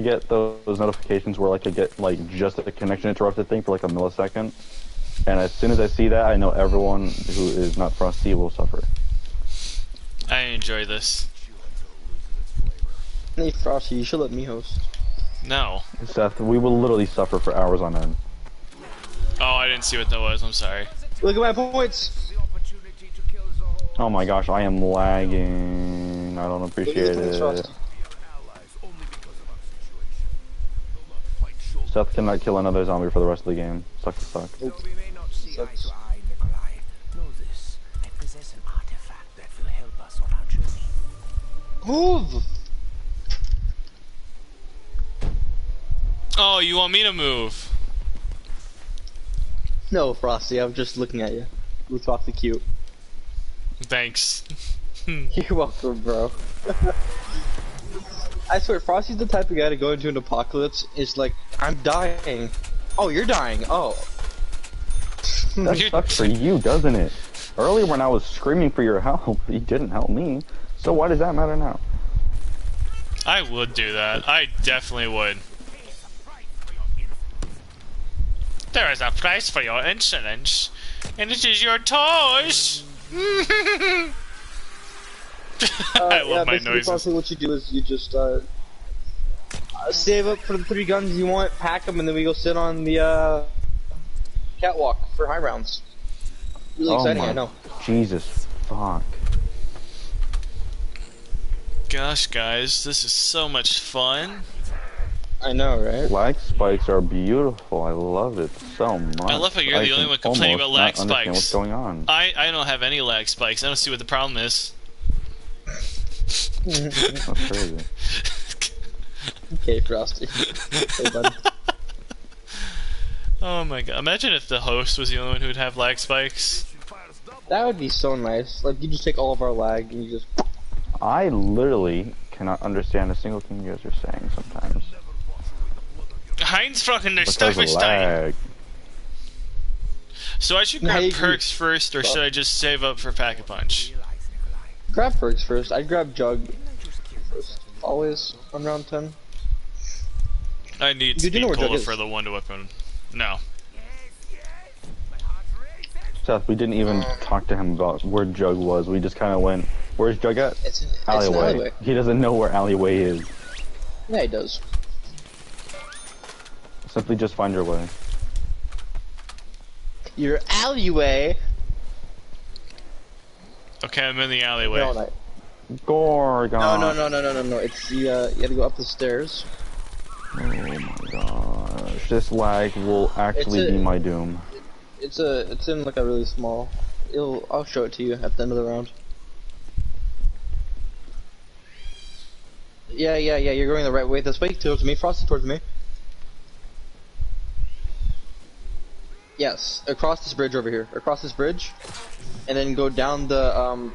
get those notifications where like I get like just a connection interrupted thing for like a millisecond, and as soon as I see that, I know everyone who is not Frosty will suffer. I enjoy this. Hey Frosty, you should let me host. No. Seth, we will literally suffer for hours on end. Oh, I didn't see what that was. I'm sorry. Look at my points! Oh my gosh, I am lagging. I don't appreciate it. Seth cannot kill another zombie for the rest of the game. Sucks to suck. Nope. Sucks. Move! Oh, you want me to move? No, Frosty, I'm just looking at you. You look awfully cute. Thanks. You're welcome, bro. I swear, Frosty's the type of guy to go into an apocalypse. Is like, I'm dying. Oh, you're dying. Oh. That sucks for you, doesn't it? Earlier when I was screaming for your help, you didn't help me. So why does that matter now? I would do that. I definitely would. There is a price for your insolence, and it is your toys. I love my noises. Frosty, what you do is you just save up for the 3 guns you want, pack them, and then we go sit on the catwalk for high rounds. Really exciting, I know. Jesus, fuck. Gosh, guys, this is so much fun. I know, right? Lag spikes are beautiful. I love it so much. I love how you're the only one complaining about lag spikes. What's going on? I don't have any lag spikes. I don't see what the problem is. That's crazy. Okay, Frosty. Hey, bud. Oh my god. Imagine if the host was the only one who would have lag spikes. That would be so nice. Like, you just take all of our lag and you just... I literally cannot understand a single thing you guys are saying sometimes. Heinz fucking der Because of lag. So I should grab perks first, or should I just save up for Pack-a-Punch? Grab perks first. I'd grab Jug first. Always on round 10. I need You do know speed where Jug cola is. for the one-to-weapon. No. Seth, we didn't even talk to him about where Jug was. We just kind of went, where's Jug at? It's an Alleyway. alleyway. He doesn't know where alleyway is. Yeah, he does. Simply just find your way. Your alleyway? Okay, I'm in the alleyway. No. Gorgon. No. It's the, you have to go up the stairs. Oh my gosh. This lag will actually be my doom. It's in like a really small... I'll show it to you at the end of the round. Yeah, you're going the right way this way, towards me, Frosty, towards me. Yes, across this bridge over here. Across this bridge. And then go down the,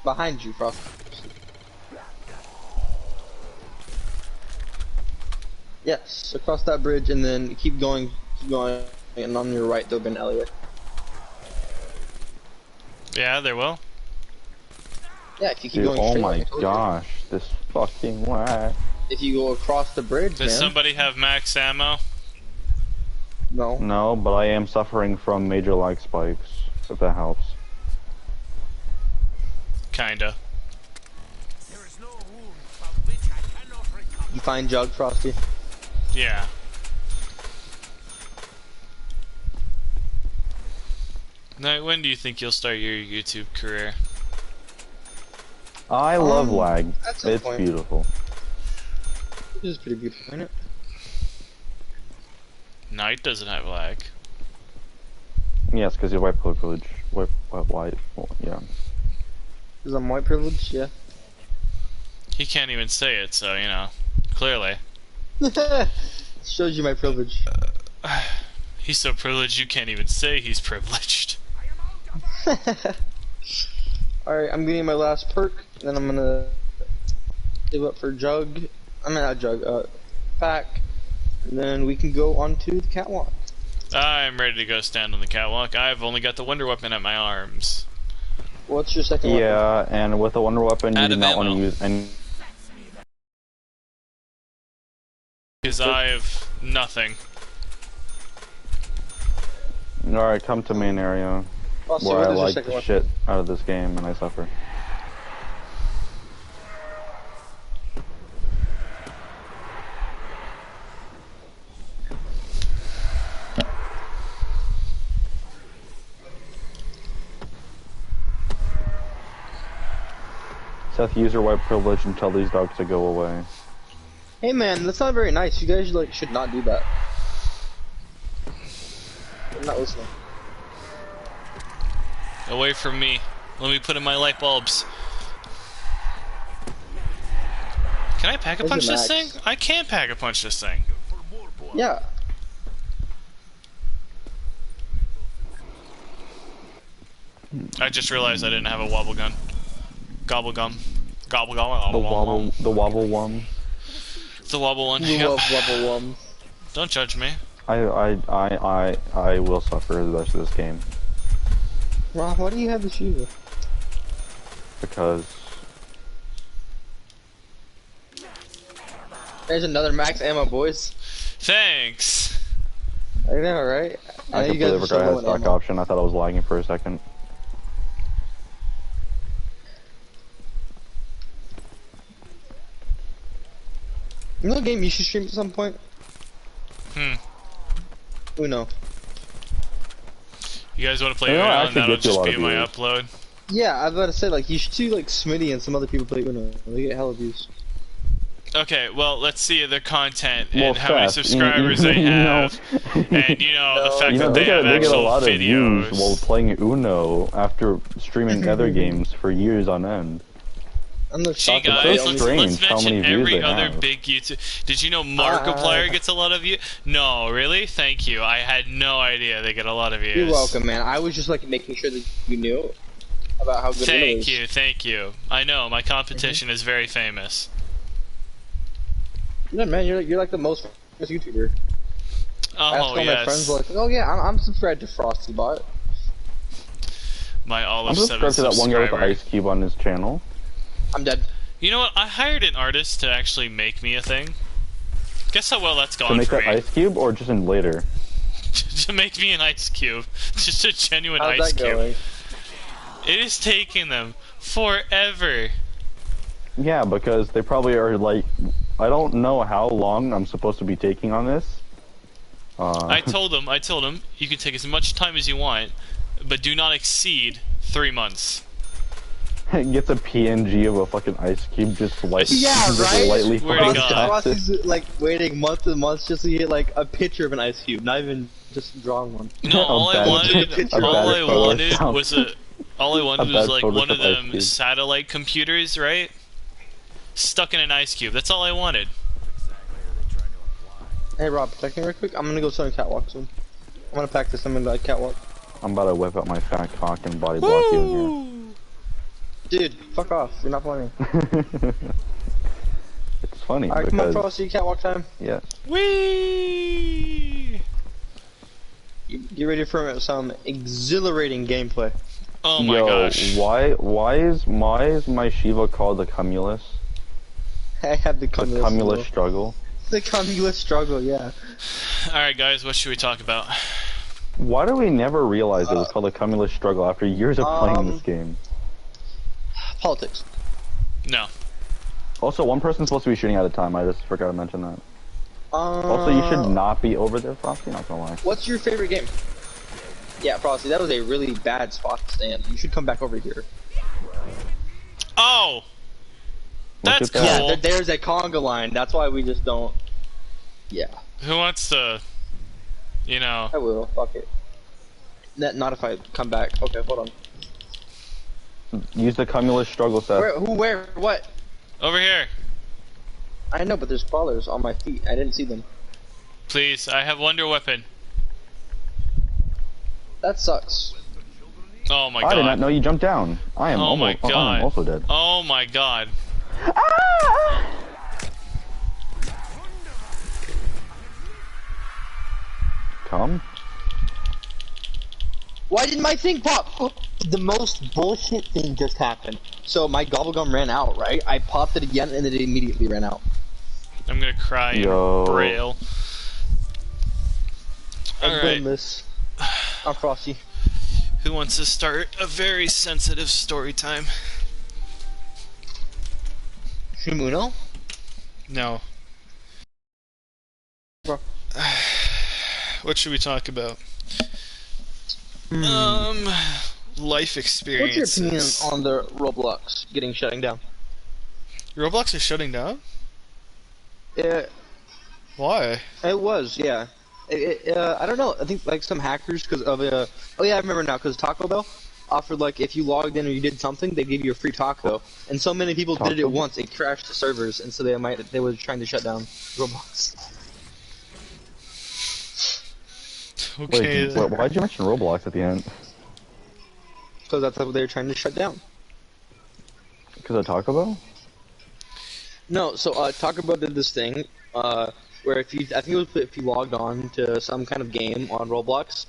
behind you, Frosty. Yes, across that bridge and then keep going, and on your right there'll be an alleyway. Yeah, there will. Yeah, if you keep Dude, going oh straight, my like I told you. gosh. This fucking lag. If you go across the bridge, Does man. somebody have max ammo? No. No, but I am suffering from major lag spikes, if that helps. Kinda. You find Jug, Frosty? Yeah. Now, when do you think you'll start your YouTube career? I love lag. at some It's point. beautiful. This is pretty beautiful, isn't it? Night doesn't have lag. Yes, because you're white privilege. White, well, yeah. Because I'm white privilege, yeah. He can't even say it, so, you know. Clearly. Shows you my privilege. He's so privileged you can't even say he's privileged. Alright, I'm getting my last perk, then I'm gonna save up for Jug. I mean, not Jug, Pack. And then we can go onto the catwalk. I'm ready to go stand on the catwalk. I've only got the Wonder Weapon at my arms. What's your second weapon? Yeah, and with a wonder weapon, you Out do of not want to ammo. use any Because I have nothing. Alright, come to main area. Also, Where what I is your like second the weapon? shit out of this game and I suffer. Seth, use your white privilege and tell these dogs to go away. Hey man, that's not very nice. You guys like should not do that. I'm not listening. Away from me. Let me put in my light bulbs. Can I pack a punch this thing? Max. I can pack a punch this thing. Yeah. I just realized I didn't have a wobble gun. Gobble gum. Gobble gum. The wobble one. The wobble one. You Yep. love level one. Don't judge me. I will suffer the rest of this game Rob, why do you have the shield? because There's another max ammo, boys. Thanks. I know, right? I know you completely guys are forgot I had low a on stock ammo. option. I thought I was lagging for a second. You know a game you should stream at some point? Uno. You guys want to play You know, Uno? I And actually that'll get you a just lot be of my views. upload. Yeah, I was about to say, like, you should see, like, Smitty and some other people play Uno. They get hella views. Okay, well, let's see their content Well, and how many Seth, subscribers they you know- have. And, you know, the No, fact You know, that they they have get a actual lot of views videos. while playing Uno after streaming other games for years on end. I'm the Gee shocked about guys, so it. let's strange how many mention views every they other have. big YouTube. Did you know Markiplier gets a lot of views? No, really? Thank you. I had no idea they get a lot of views. You're welcome, man. I was just, like, making sure that you knew about how good Uno Thank is. you, thank you. I know my competition is very famous. Yeah, man, you're like the most famous YouTuber. I asked Oh all my yes, friends, like, oh yeah, I'm subscribed to FrostyBot. my all I'm of 7 subscribed to that one guy with the subscriber. ice cube on his channel. I'm dead. You know what? I hired an artist to actually make me a thing. Guess how well that's To gone make for that me. ice cube or just in later? To make me an ice cube. Just a genuine How's ice that cube. going? It is taking them forever. Yeah, because they probably are like, I don't know how long I'm supposed to be taking on this. I told him, you can take as much time as you want, but do not exceed 3 months. It gets a PNG of a fucking ice cube just like Yeah, just right? lightly Swear to falls God. past it. Frosty's like waiting months and months just to get like a picture of an ice cube, not even just drawing one. No, all I bad- wanted, a bad all I photo wanted sound. was a, all I wanted A was bad like photo one of of ice them cube. satellite computers, right? Stuck in an ice cube. That's all I wanted. Hey Rob, protect me real quick. I'm gonna go sit on catwalk soon. I'm gonna pack this. I'm gonna catwalk. I'm about to whip out my fat cock and body block you Dude, fuck off. You're not funny. in here. It's funny Alright, come on, because Frosty. Catwalk time. yes. Whee! Get ready for some exhilarating gameplay. Oh my Yo, gosh. why is my Shiva called the Cumulus? I have the The Cumulus. Cumulus struggle. The Cumulus struggle, yeah. Alright guys, what should we talk about? Why do we never realize it was called the Cumulus struggle after years of playing this game? Politics. No. Also, one person's supposed to be shooting at a time. I just forgot to mention that. Also, you should not be over there, Frosty. Not gonna lie. What's your favorite game? Yeah, Frosty, that was a really bad spot to stand. You should come back over here. Oh! Look That's at that. cool. Yeah, there's a conga line. That's why we just don't. Yeah, Who wants to, you know... I will. Fuck it. Not if I come back. Okay, hold on. Use the Cumulus struggle, Seth. Where? What? Over here. I know, but there's crawlers on my feet. I didn't see them. Please, I have Wonder Weapon. That sucks. Oh my I did not god. know you jumped down. I am Oh my almost. God. I'm also dead. Oh my god. Come. Why didn't my thing pop? The most bullshit thing just happened. So my gobblegum ran out, right? I popped it again and it immediately ran out. I'm gonna cry Yo. in Braille. I've done Alright, this. I'm Frosty. who wants to start a very sensitive story time? Shimuno? No. Bro. What should we talk about? Hmm. Life What's experiences. your opinion on the Roblox shutting down? Roblox is shutting down? It, Why? it was, yeah. I don't know. I think like some hackers because of oh yeah, I remember now because Taco Bell offered like if you logged in or you did something, they give you a free taco. And so many people did it Taco? at once, it crashed the servers, and so they were trying to shut down Roblox. Okay. Wait, why'd you mention Roblox at the end? Because that's what they were trying to shut down. Because of Taco Bell? No, so Taco Bell did this thing where I think it was if you logged on to some kind of game on Roblox,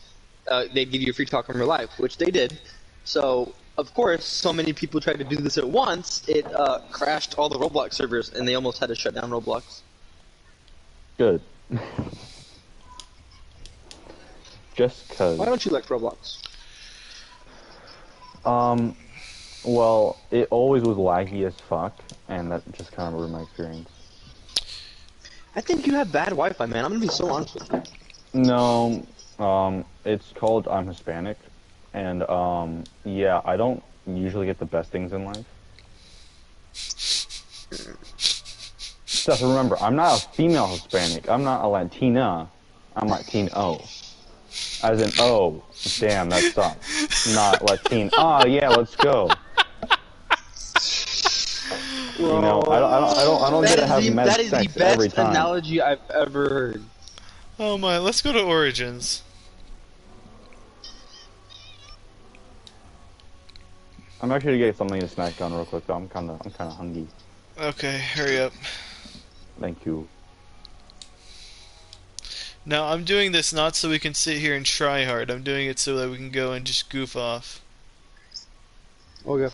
they'd give you a free taco in real life, which they did. So of course, so many people tried to do this at once, it crashed all the Roblox servers, and they almost had to shut down Roblox. Good. Just cause. Why don't you like Roblox? Well, it always was laggy as fuck, and that just kind of ruined my experience. I think you have bad Wi-Fi, man. I'm gonna be so honest with you. No, it's called I'm Hispanic, and yeah, I don't usually get the best things in life. Just remember, I'm not a female Hispanic. I'm not a Latina. I'm Latino. As in, oh, damn, that sucks. Not Latino. Oh yeah, let's go. You know, I don't get to have med that is the sex every best time. analogy I've ever heard. Oh my, let's go to Origins. I'm actually gonna get something to snack on real quick though. I'm kinda hungry. Okay, hurry up. Thank you. Now, I'm doing this not so we can sit here and try hard. I'm doing it so that we can go and just goof off. Okay.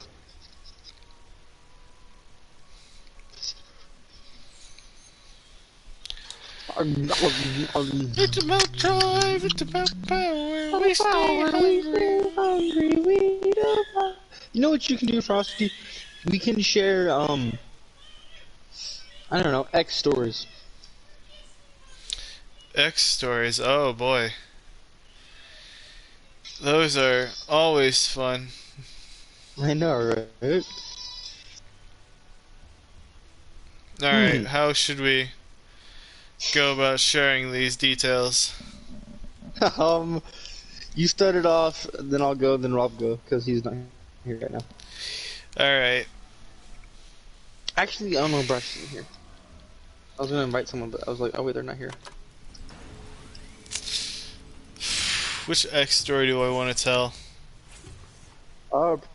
It's about drive, it's about power. We stay hungry. You know what you can do, Frosty? We can share, I don't know, X stories. X stories, oh boy. Those are always fun. I know, right? Alright, how should we go about sharing these details? You started off, then I'll go, then Rob go, because he's not here right now. Alright, Actually, I don't know, Brush isn't here. I was gonna invite someone, but I was like, oh wait, they're not here. which X story do I want to tell?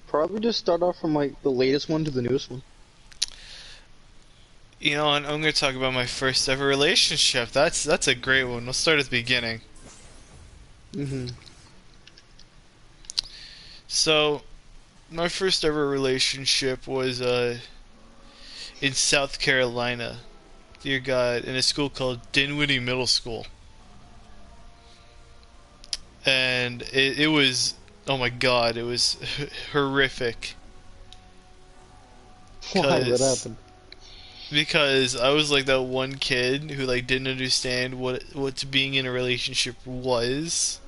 Probably just start off from like the latest one to the newest one. You know, and I'm going to talk about my first ever relationship. That's a great one. We'll start at the beginning. Mm-hmm. So, my first ever relationship was in South Carolina. Dear God, in a school called Dinwiddie Middle School. And it was, oh my God, it was horrific. Why? What 'Cause- happened? Because I was like that one kid who like didn't understand what being in a relationship was.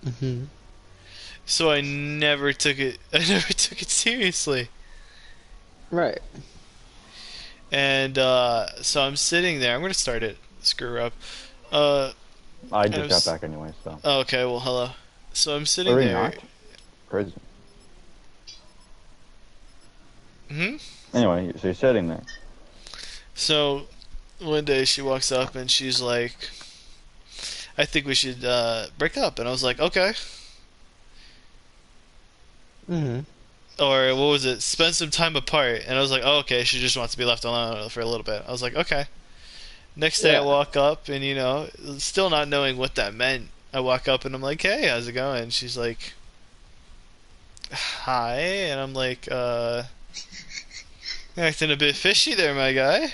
Mm-hmm. So I never took it. I never took it seriously. Right. And so I'm sitting there. I'm gonna start it. Screw up. I I just was- got back anyway, so. Oh, okay. Well, hello. So I'm sitting Or there. not. Crazy. Hmm. Anyway, so you're sitting there. So one day she walks up and she's like, "I think we should break up." And I was like, "Okay." Mm-hmm. Or what was it? Spend some time apart. And I was like, "Oh, okay." She just wants to be left alone for a little bit. I was like, "Okay." Next day I Yeah. walk up and still not knowing what that meant. I walk up and I'm like, "Hey, how's it going?" She's like, "Hi," and I'm like, acting a bit fishy there, my guy.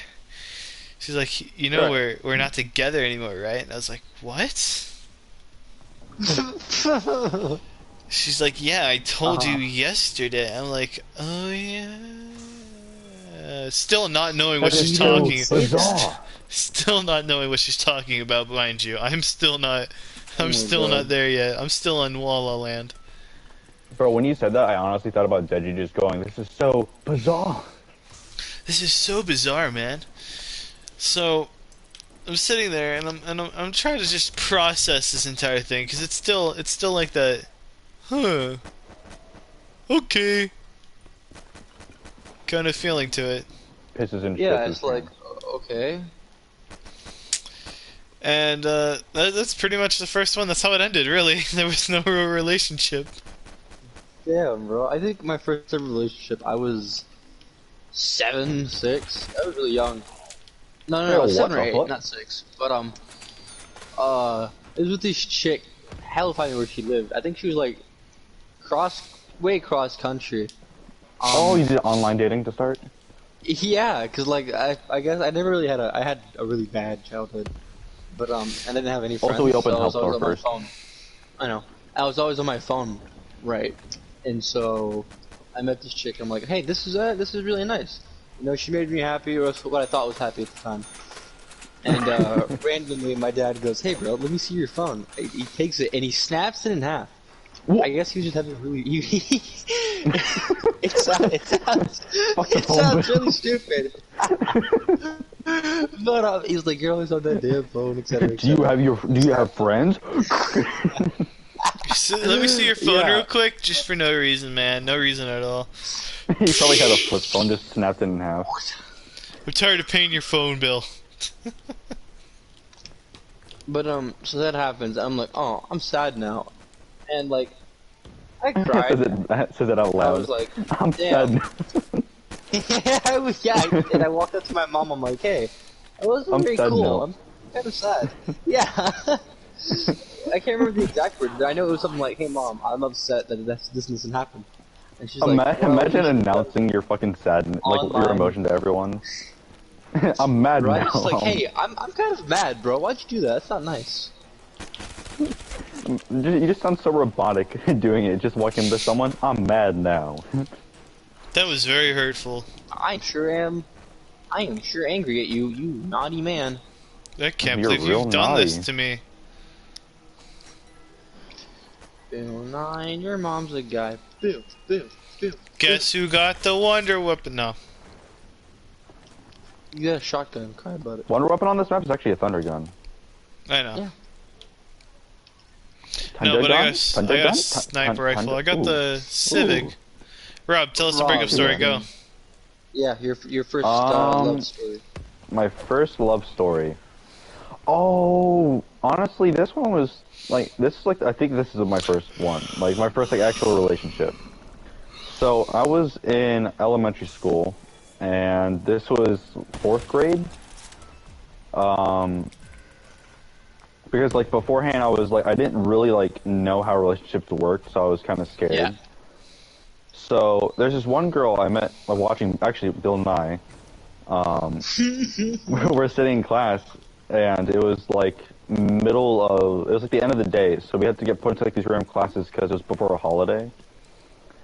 She's like, you know, Right. we're not together anymore, right? And I was like, what? She's like, yeah, I told you yesterday. I'm like, oh yeah. Still not knowing what That she's is so talking. bizarre. Still not knowing what she's talking about, mind you. I'm still not. Oh I'm my still God. not there yet. I'm still on La La Land. Bro, when you said that, I honestly thought about Deji just going, "This is so bizarre." This is so bizarre, man. So I'm sitting there and I'm trying to just process this entire thing because it's still like that. Huh. Okay. Kind of feeling to it. Pisses and Yeah, shits his it's like, pants. okay. And that's pretty much the first one. That's how it ended, really. There was no real relationship. Damn, bro. I think my first ever relationship, I was 7, 6. I was really young. No, Yeah, what 7 or the 8, fuck? not 6. But it was with this chick. Hell if I knew where she lived. I think she was like way cross country. Oh, you did online dating to start? Yeah, cause like I guess I never really had I had a really bad childhood, but I didn't have any friends. Also, we opened so I was Help always Door on my first. phone. I know. I was always on my phone, right? And so I met this chick. I'm like, hey, this is really nice. You know, she made me happy, or what I thought was happy at the time. And randomly, my dad goes, hey, bro, let me see your phone. He takes it and he snaps it in half. What? I guess he was just having really. It sounds Fuck the it phone sounds bill. really stupid. But he's like, you're always on that damn phone, etc. Do you have friends? So, let me see your phone Yeah. real quick, just for no reason, man. No reason at all. He probably had a flip phone, just snapped it in half. I'm tired of paying your phone bill. But so that happens. I'm like, oh, I'm sad now, and like, I says cried. it out I loud. was like, I'm damn. sad. And I walked up to my mom. I'm like, hey, it wasn't I'm very sad cool. now. I'm kind of sad. Yeah. I can't remember the exact word, but I know it was something like, hey, mom, I'm upset that this doesn't happen. And she's like, well, Imagine you should- announcing your fucking sadness, like your Online. emotion to everyone. I'm mad Right? now. She's like, hey, I'm kind of mad, bro. Why'd you do that? That's not nice. You just sound so robotic doing it. Just walking to someone. I'm mad now. That was very hurtful. I am sure angry at you, you naughty man. I can't You're believe real you've done this naughty. to me. Bill 9, your mom's a guy. Bill. Guess who got the Wonder Weapon? No. You got a shotgun. Cry about it. Wonder weapon on this map is actually a thunder gun. I know. Yeah. No, Thunder but gun? I got Thunder a gun? sniper rifle. I got Ooh. the Civic. Ooh. Rob, tell us the breakup Rob, story. yeah. Go. Yeah, your first Um, love story. My first love story. Oh, honestly, this one was like I think this is my first one, like my first like actual relationship. So I was in elementary school, and this was 4th grade. Because like beforehand, I was like I didn't really like know how relationships worked, so I was kind of scared. Yeah. So there's this one girl I met like, watching, actually Bill and I. We're sitting in class, and it was like it was like the end of the day, so we had to get put into like these random classes because it was before a holiday.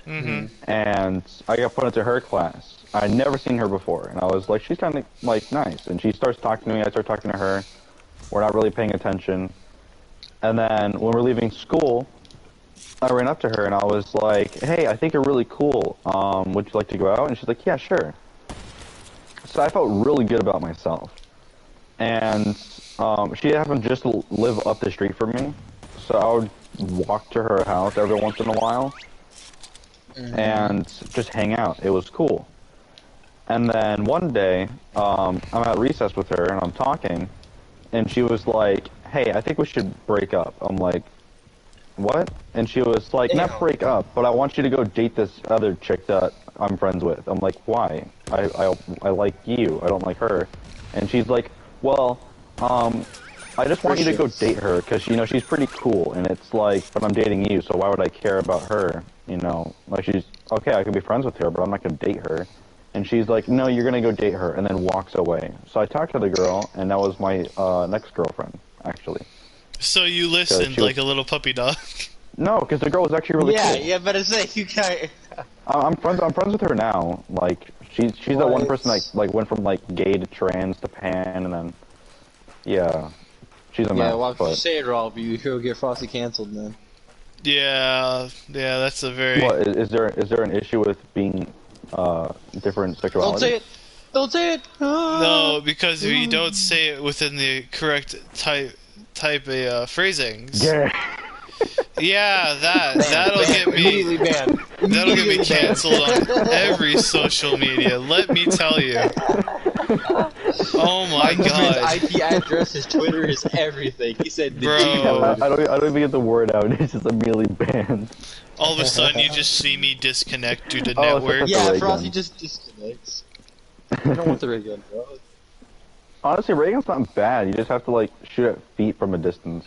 Mm-hmm. And I got put into her class. I'd never seen her before, and I was like, she's kind of like nice. And she starts talking to me. I start talking to her. We're not really paying attention. And then when we're leaving school, I ran up to her and I was like, hey, I think you're really cool. Would you like to go out? And she's like, yeah, sure. So I felt really good about myself. And she happened to just live up the street from me. So I would walk to her house every once in a while and just hang out. It was cool. And then one day, I'm at recess with her and I'm talking, and she was like, hey, I think we should break up. I'm like, what? And she was like, Damn. not break up, but I want you to go date this other chick that I'm friends with. I'm like, why? I like you. I don't like her. And she's like, well, I just want you to go date her because, you know, she's pretty cool. And it's like, but I'm dating you, so why would I care about her? You know, like she's, okay, I could be friends with her, but I'm not going to date her. And she's like, no, you're gonna go date her, and then walks away. So I talked to the girl, and that was my next girlfriend, actually. So you listened she was- like a little puppy dog. No, because the girl was actually really Yeah, cool. yeah, but it's like you can't. I'm friends with her now. Like she's that one person that like went from like gay to trans to pan, and then yeah, she's a mess. Yeah, well, if you but say it wrong, you'll get Frosty canceled, man. Yeah, that's a very. what is there an issue with being different sexuality? Don't say it. Don't say it. No, because if you don't say it within the correct type of phrasings. Yeah. Yeah, that'll get me. Immediately banned. That'll get me canceled on every social media. Let me tell you. Oh my god, His IP address, his Twitter, his everything. He said, Bro. I don't even get the word out. It's just immediately banned. all of a sudden you just see me disconnect due to Oh, it's network. like Yeah, ray Frosty gun. just disconnects. I don't want the ray gun, bro. Honestly, ray gun's not bad. You just have to like shoot at feet from a distance.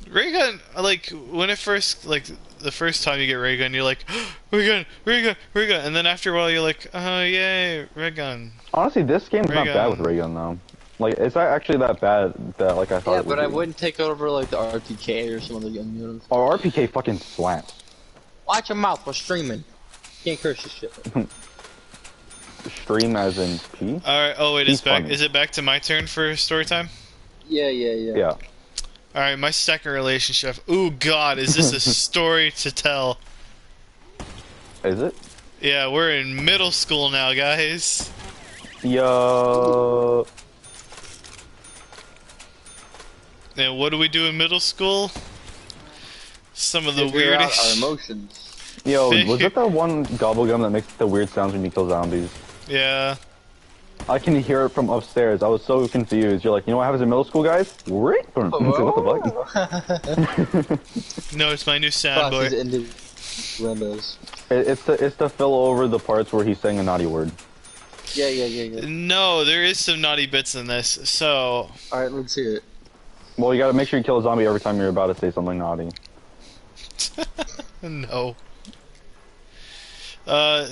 Ray gun, like when it first, like the first time you get ray gun, you're like, ray gun, ray gun, ray gun, and then after a while you're like, oh yay, ray gun. Honestly, this game's not Ray bad gun. with ray gun though. Like, it's not actually that bad that like I thought Yeah, it would but I be. wouldn't take over like the RTK or some of the young units. Or RPK fucking slaps. Watch your mouth. We're streaming. Can't curse this shit. Stream as in P? All right. Oh wait, He's it's back. funny. Is it back to my turn for story time? Yeah. Yeah. All right, my second relationship. Ooh God, is this a story to tell? Is it? Yeah, we're in middle school now, guys. Yo. And what do we do in middle school? Some of the Figure out our weirdest. emotions. Yo, was Figure- it that one gobblegum that makes the weird sounds when you kill zombies? Yeah. I can hear it from upstairs. I was so confused. You're like, you know what happens in middle school, guys? What the fuck? No, it's my new soundboard. Frosty's in the windows. It's to fill over the parts where he's saying a naughty word. Yeah. No, there is some naughty bits in this. So, Alright, let's hear it. Well, you gotta make sure you kill a zombie every time you're about to say something naughty. no.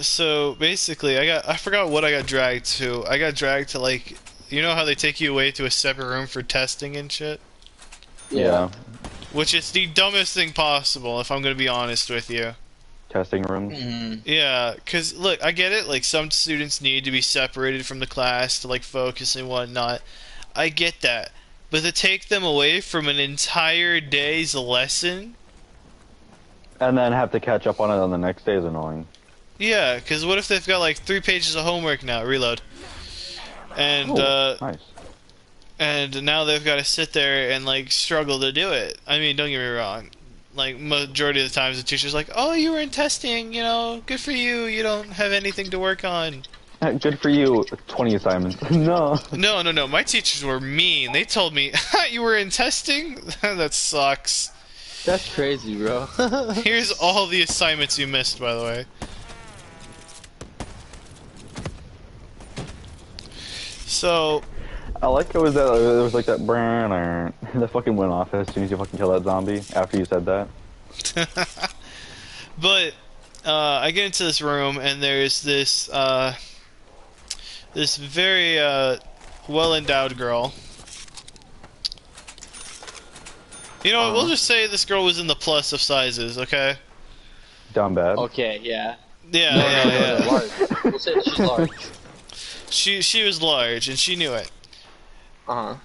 So basically, I forgot what I got dragged to. I got dragged to like, you know how they take you away to a separate room for testing and shit? Yeah. Which is the dumbest thing possible, if I'm gonna be honest with you. Testing rooms. Mm-hmm. Yeah, cause look, I get it. Like some students need to be separated from the class to like focus and whatnot. I get that, but to take them away from an entire day's lesson, And then have to catch up on it on the next day is annoying. yeah. Cause what if they've got like 3 pages of homework now? Reload. And Ooh, nice. and now they've got to sit there and like struggle to do it. I mean, don't get me wrong. Like majority of the times, the teacher's like, "Oh, you were in testing. You know, good for you. You don't have anything to work on." Good for you, 20 assignments. No. No. My teachers were mean. They told me, "You were in testing? That sucks. That's crazy, bro. Here's all the assignments you missed, by the way." So, I like it was that it was like that brrrr that fucking went off as soon as you fucking kill that zombie after you said that. but I get into this room and there's this this very well endowed girl. You know, we'll just say this girl was in the plus of sizes, okay? Down bad. Okay, yeah. Yeah. Large. We'll say she's large. She was large and she knew it. Uh-huh.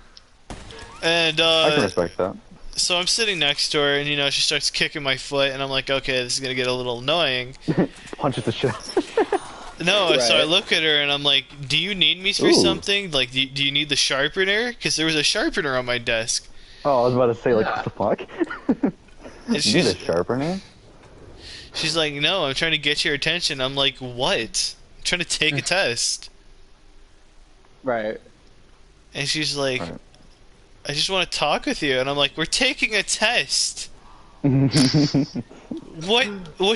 And I can respect that. so I'm sitting next to her and you know she starts kicking my foot and I'm like, okay, this is gonna get a little annoying. Punches the shit. No, so I Right. look at her and I'm like, do you need me for Ooh. something? Like, do you need the sharpener? Because there was a sharpener on my desk. Oh, I was about to say, like, what the fuck? And You need a sharpener? she's like, no, I'm trying to get your attention. I'm like, what? I'm trying to take a test. Right. And she's like, Right. I just want to talk with you. And I'm like, we're taking a test. What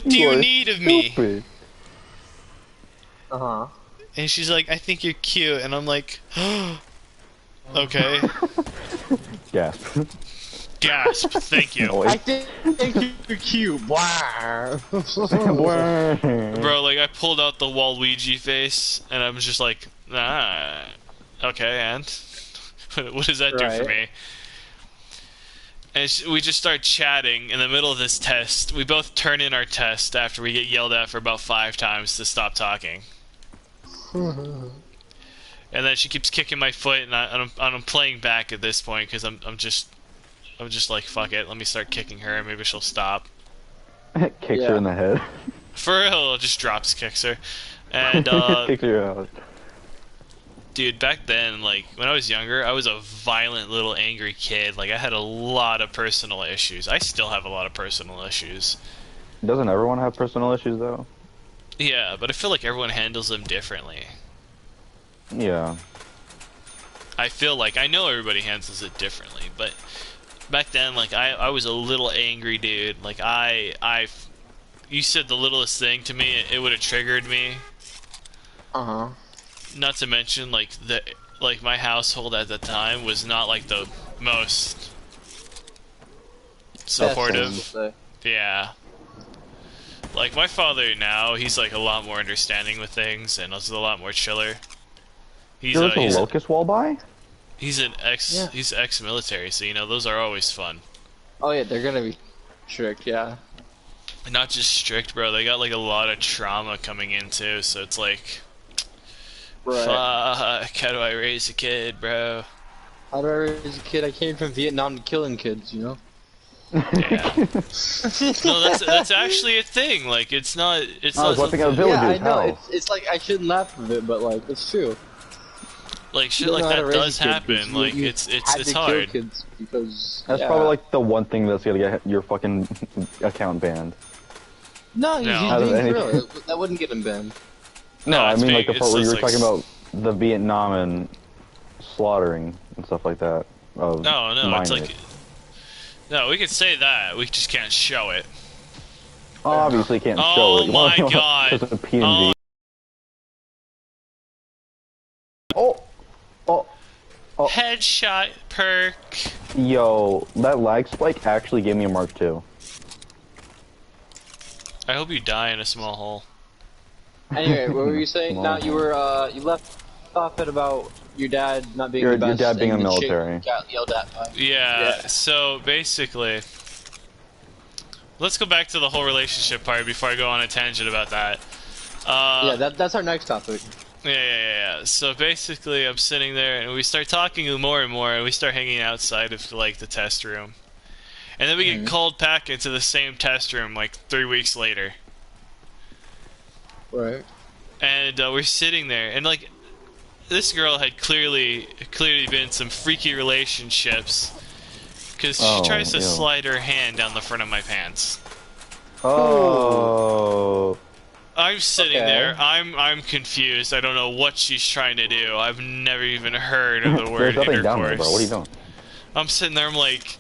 do you You're need of me? stupid. Uh-huh. And she's like, I think you're cute. And I'm like, okay. Gasp. Gasp. Thank you. I think you're cute. Wow. Bro, like, I pulled out the Waluigi face, and I was just like, okay, and? What does that do for me? And we just start chatting in the middle of this test. We both turn in our test after we get yelled at for about 5 times to stop talking. And then she keeps kicking my foot, and I'm playing back at this point because I'm just like, fuck it, let me start kicking her, and maybe she'll stop. Kicks her in the head. For real, just drops kicks her. And Kicks her out. dude, back then, like, when I was younger, I was a violent little angry kid. Like, I had a lot of personal issues. I still have a lot of personal issues. Doesn't everyone have personal issues, though? Yeah, but I feel like everyone handles them differently. Yeah. I feel like, I know everybody handles it differently, but back then, like, I was a little angry dude. Like, you said the littlest thing to me, it would have triggered me. Uh-huh. Not to mention, like, my household at the time was not, like, the most supportive. Yeah. Like, my father now, he's, like, a lot more understanding with things, and also a lot more chiller. He's There's a locust wall by? He's ex-military, so, you know, those are always fun. Oh yeah, they're gonna be strict, yeah. Not just strict, bro, they got, like, a lot of trauma coming in, too, so it's like... Right. Fuck, how do I raise a kid, bro? How do I raise a kid? I came from Vietnam killing kids, you know? Yeah. No, that's actually a thing. Like, it's not. It's I was not looking something, at Yeah, I villages, know. how? It's like I shouldn't laugh of it, but like it's true. like shit You like don't know how that to raise does a kid 'cause happen. you- Like, you it's had to kill hard. kids because That's yeah. probably like the one thing that's gonna get your fucking account banned. No, No. he's Out of being anything. real. That wouldn't get him banned. No, I it's mean like big. the part where you It's were just, talking like, about the Vietnam and slaughtering and stuff like that. Of No, it's minors. like. No, we can say that. We just can't show it. Obviously can't Oh show it. You my wanna- God. Just a PNG. Oh, Headshot perk. yo, that lag spike actually gave me a Mark II. I hope you die in a small hole. Anyway, what were you saying? Now you were you left off at about your dad not being Your the best. dad being and a the chick military. Got yelled at by. Yeah. So basically, let's go back to the whole relationship part before I go on a tangent about that. Yeah, that's our next topic. Yeah. So basically, I'm sitting there, and we start talking more and more, and we start hanging outside of, like, the test room. And then we get called back into the same test room, like, 3 weeks later. Right. And we're sitting there, and, like, this girl had clearly been in some freaky relationships, because she tries to ew. slide her hand down the front of my pants. Oh. I'm sitting Okay. there. I'm confused. I don't know what she's trying to do. I've never even heard of the There's word nothing intercourse. down there, bro. What are you doing? I'm sitting there. I'm like,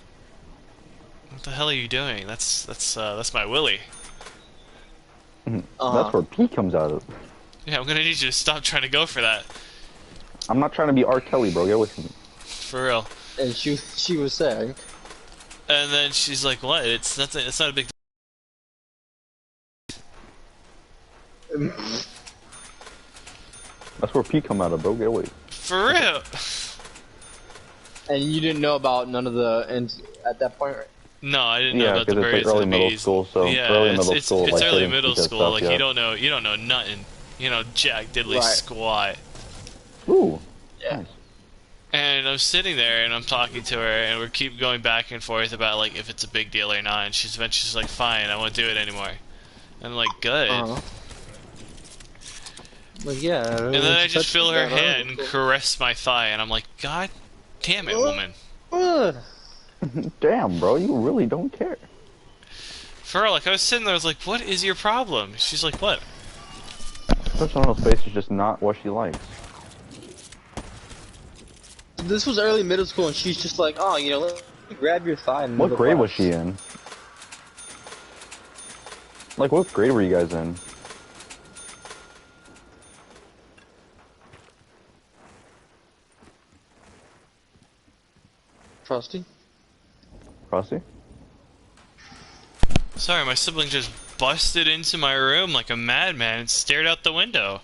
what the hell are you doing? That's my willy. That's where P comes out of. Yeah, I'm gonna need you to stop trying to go for that. I'm not trying to be R. Kelly, bro. Get away from me. For real. And she was saying. And then she's like, what? It's nothing. It's not a big. That's where P come out of, bro. Get away. For real. And you didn't know about none of the ends at that point, right? No, I didn't know Yeah, about the because it's birds like early and the middle bees. school, so Yeah, early it's, middle it's, school. it's like, they early didn't middle teach us school. stuff Like yet. you don't know nothing. You know Jack Diddley Right. squat. Ooh. Yeah. Nice. And I'm sitting there and I'm talking to her and we keep going back and forth about like if it's a big deal or not. And she's eventually just like, fine, I won't do it anymore. And I'm like, good. Like yeah. And then I just feel her hand and caress my thigh, and I'm like, God damn it, woman. Damn, bro. You really don't care. For real, like I was sitting there, I was like, what is your problem? She's like, what? Personal space is just not what she likes. This was early middle school, and she's just like, oh, you know, let me grab your thigh. And What move grade across. was she in? Like, what grade were you guys in? Frosty? Frosty? Sorry, my sibling just busted into my room like a madman and stared out the window.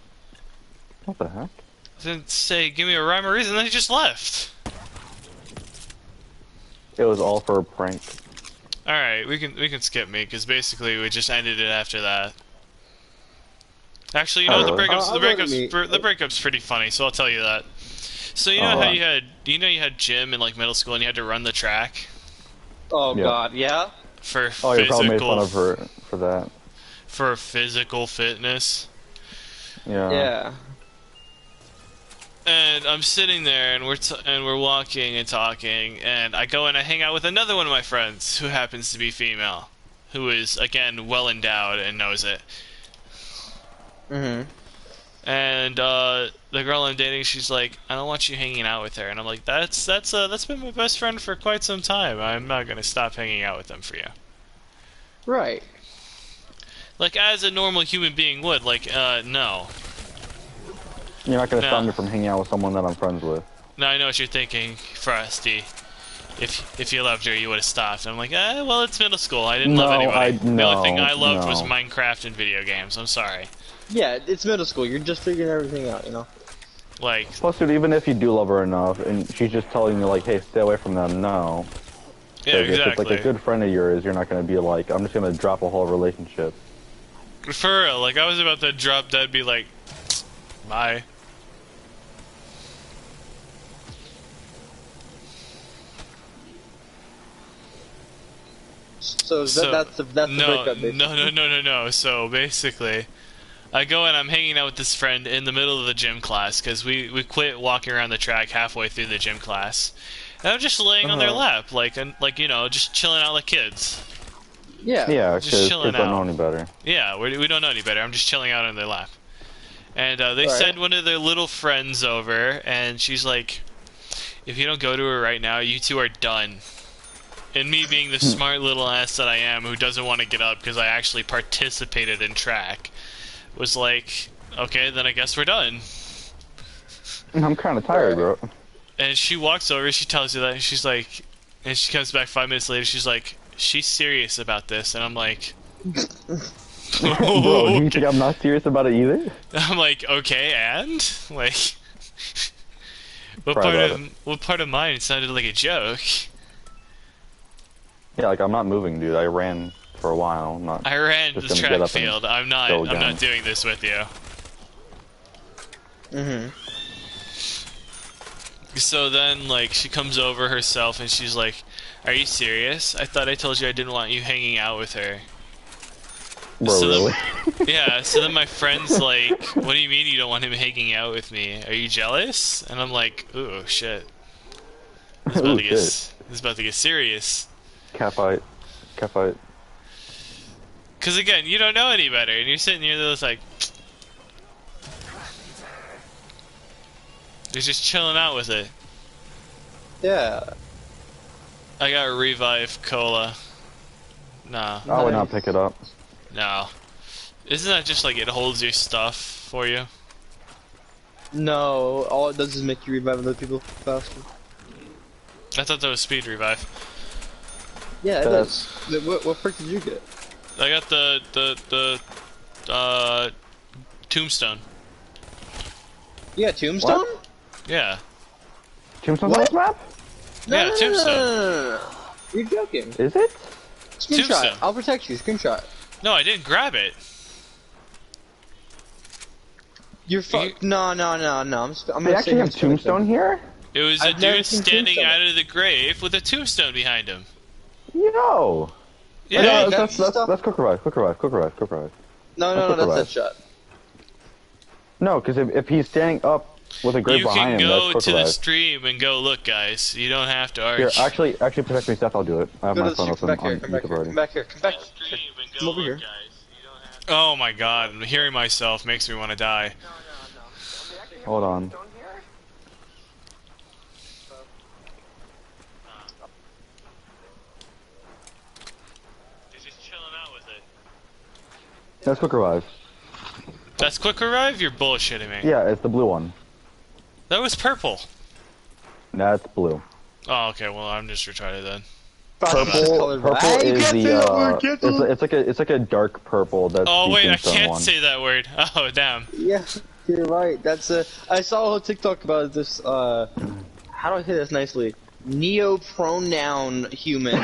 What the heck? Didn't say, give me a rhyme or reason, then he just left. It was all for a prank. Alright, we can skip me, because basically we just ended it after that. Actually, you know, Oh, really? the breakup's pretty funny, so I'll tell you that. So you know how you had gym in like middle school and you had to run the track Oh Yeah. God, yeah. for Oh, you probably made physical fun of her for that. for physical fitness. Yeah. Yeah. And I'm sitting there and we're walking and talking, and I go and I hang out with another one of my friends who happens to be female, who is again well endowed and knows it. Mhm. And the girl I'm dating, she's like, I don't want you hanging out with her, and I'm like, that's been my best friend for quite some time. I'm not gonna stop hanging out with them for you. Right. Like as a normal human being would, like, no. You're not gonna No. stop me from hanging out with someone that I'm friends with. No, I know what you're thinking, Frosty. If you loved her, you would have stopped. And I'm like, well, it's middle school. I didn't love anybody. The only thing I loved was Minecraft and video games. I'm sorry. Yeah, it's middle school. You're just figuring everything out, you know. Like, Plus, dude, even if you do love her enough, and she's just telling you, like, hey, stay away from them, no. yeah, Like, If exactly. it's, like, a good friend of yours, you're not gonna be like, I'm just gonna drop a whole relationship. For real, like, I was about to drop dead, be like, bye. So, So, that's the breakup. Basically. No. So basically, I go and I'm hanging out with this friend in the middle of the gym class because we quit walking around the track halfway through the gym class, and I'm just laying on their lap, like you know, just chilling out like kids. Yeah. Yeah, Just because chilling kids don't out. know any better. Yeah, we don't know any better. I'm just chilling out on their lap, and they Alright. send one of their little friends over, and she's like, "If you don't go to her right now, you two are done." And me being the smart little ass that I am, who doesn't want to get up because I actually participated in track, was like, okay, then I guess we're done. I'm kind of tired, bro. And she walks over, she tells you that, and she's like, and she comes back 5 minutes later, she's like, she's serious about this, and I'm like, Bro, do you think I'm not serious about it either? I'm like, okay, and like, Try about it. what part of mine sounded like a joke? Yeah, like, I'm not moving, dude. I ran for a while. I'm not... I ran Just the gonna get track up and field. I'm go not again. doing this with you. Mhm. So then, like, she comes over herself and she's like, "Are you serious? I thought I told you I didn't want you hanging out with her." Bro, So really? Yeah, so then my friend's like, "What do you mean you don't want him hanging out with me? Are you jealous?" And I'm like, "Ooh, shit. This is about, Ooh, to get, shit. this is about to get serious." Cat fight. Cat fight. Because again, you don't know any better, and you're sitting here just like... You're just chilling out with it. Yeah. I got Revive Cola. Nah, I would Nice. not pick it up. no. Isn't that just like it holds your stuff for you? No, all it does is make you revive other people faster. I thought that was Speed Revive. Yeah, it That's- does. What perk did you get? I got the Tombstone. You got Tombstone? Yeah. Tombstone What? on this map? Yeah, Tombstone. No. You're joking. Is it? Screenshot. Tombstone. I'll protect you. Screenshot. No, I didn't grab it. You're fucked. No. I'm They gonna actually have Tombstone here? It was a I've never dude seen standing Tombstone. out of the grave with a tombstone behind him. Yo! Yeah, Yeah, you- That's quick revive, quick revive, quick revive, quick revive. No, That's that's right. that shot. No, because if he's standing up with a grave you can behind him, go that's quick to the revive. stream and go, look, guys. You don't have to argue. Here, actually protect me, Seth, I'll do it. I have Go my to the phone street. open Come back here. on Come back YouTube here. already. Come back here. Come back. Stream and Come over look, here. guys. You don't have to- Oh my god, hearing myself makes me want to die. Hold on. He's just chilling out with it. That's quick revive. That's quick revive? You're bullshitting me. Yeah, it's the blue one. That was purple. That's blue. Oh, okay, well, I'm just retarded then. Purple Hey, you is can't say that word, the can't do it. it's like a dark purple that's Oh wait, I teaching can't someone. say that word. Oh damn. Yeah, you're right. That's I saw a TikTok about this. How do I say this nicely? Neopronoun human.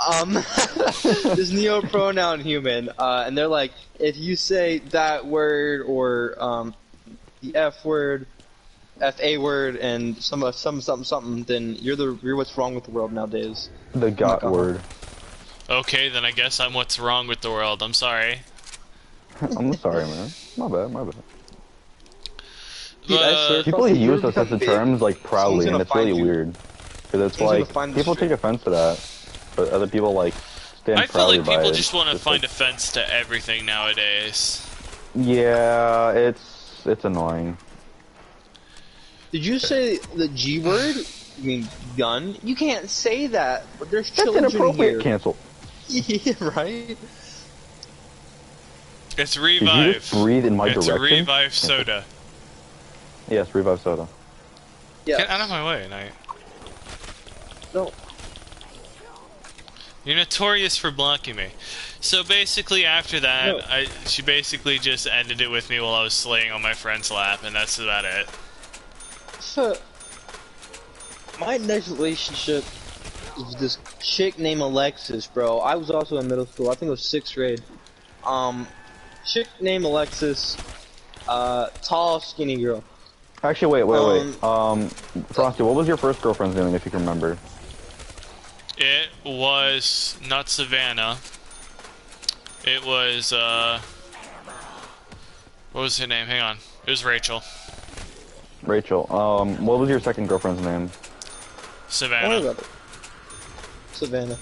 This neopronoun human, and they're like, if you say that word or the F word, FA word, and something, then you're what's wrong with the world nowadays. The got word. Okay, then I guess I'm what's wrong with the world. I'm sorry. I'm sorry, man. My bad, my bad. Dude, I swear, People Frosty, use you're those types of big. terms like proudly, Someone's and gonna it's really find you. weird. Because it's Someone's like gonna find people you. take offense to that, but other people like stand I feel proudly like by people it. just want to It's find like, offense to everything nowadays. yeah, it's annoying. Did you say the G word? You mean gun? You can't say that. But there's That's children inappropriate. here. Cancel. Yeah, right. It's Did Revive. you just breathe in my It's direction? Revive Soda. Yes, Revive Soda. Yeah. Get out of my way, Knight. No. You're notorious for blocking me. So basically, after that, No. she basically just ended it with me while I was slaying on my friend's lap, and that's about it. So, my next relationship is this chick named Alexis, bro. I was also in middle school. I think it was 6th grade. Chick named Alexis, tall, skinny girl. Actually, wait. Frosty, what was your first girlfriend's name, if you can remember? It was not Savannah. It was, what was her name? Hang on. It was Rachel. Rachel. What was your second girlfriend's name? Don't worry Savannah. about it. Savannah.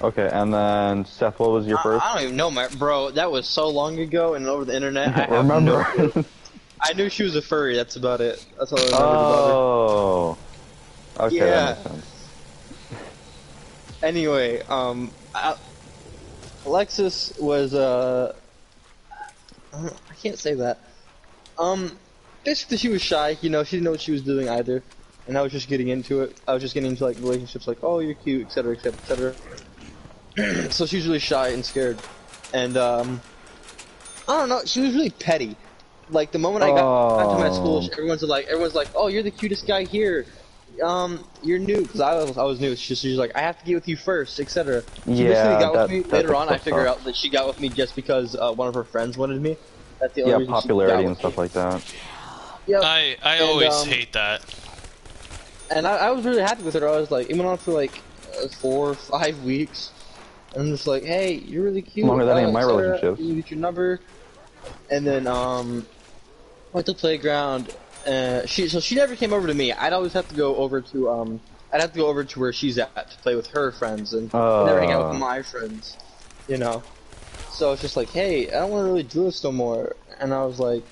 Okay, and then Seth, what was your first? I don't even know, bro. That was so long ago, and over the internet, I have Remember? no. I knew she was a furry. That's about it. That's all I remembered about her. Oh. Okay, Yeah. that makes sense. Anyway, Alexis was I can't say that. Basically she was shy. You know, she didn't know what she was doing either, and I was just getting into it. I was just getting into like relationships, like, oh, you're cute, etc., etc., etc. So she was really shy and scared, and I don't know. She was really petty. Like the moment I got to my school, everyone's like, oh, you're the cutest guy here. You're new, because I was new. She's like, I have to get with you first, etc. She basically got with me. Later on, I figured out that she got with me just because one of her friends wanted me. That's the only reason popularity she got and with stuff me. like that. Yep. I always hate that. And I was really happy with her. I was like, it went on for like 4 or 5 weeks. And I'm just like, hey, you're really cute. Longer than any of my Sarah, relationships. You get your number. And then went to the playground. She never came over to me. I'd always have to go over to I'd have to go over to where she's at to play with her friends, and never hang out with my friends, you know. So it's just like, hey, I don't want to really do this no more. And I was like,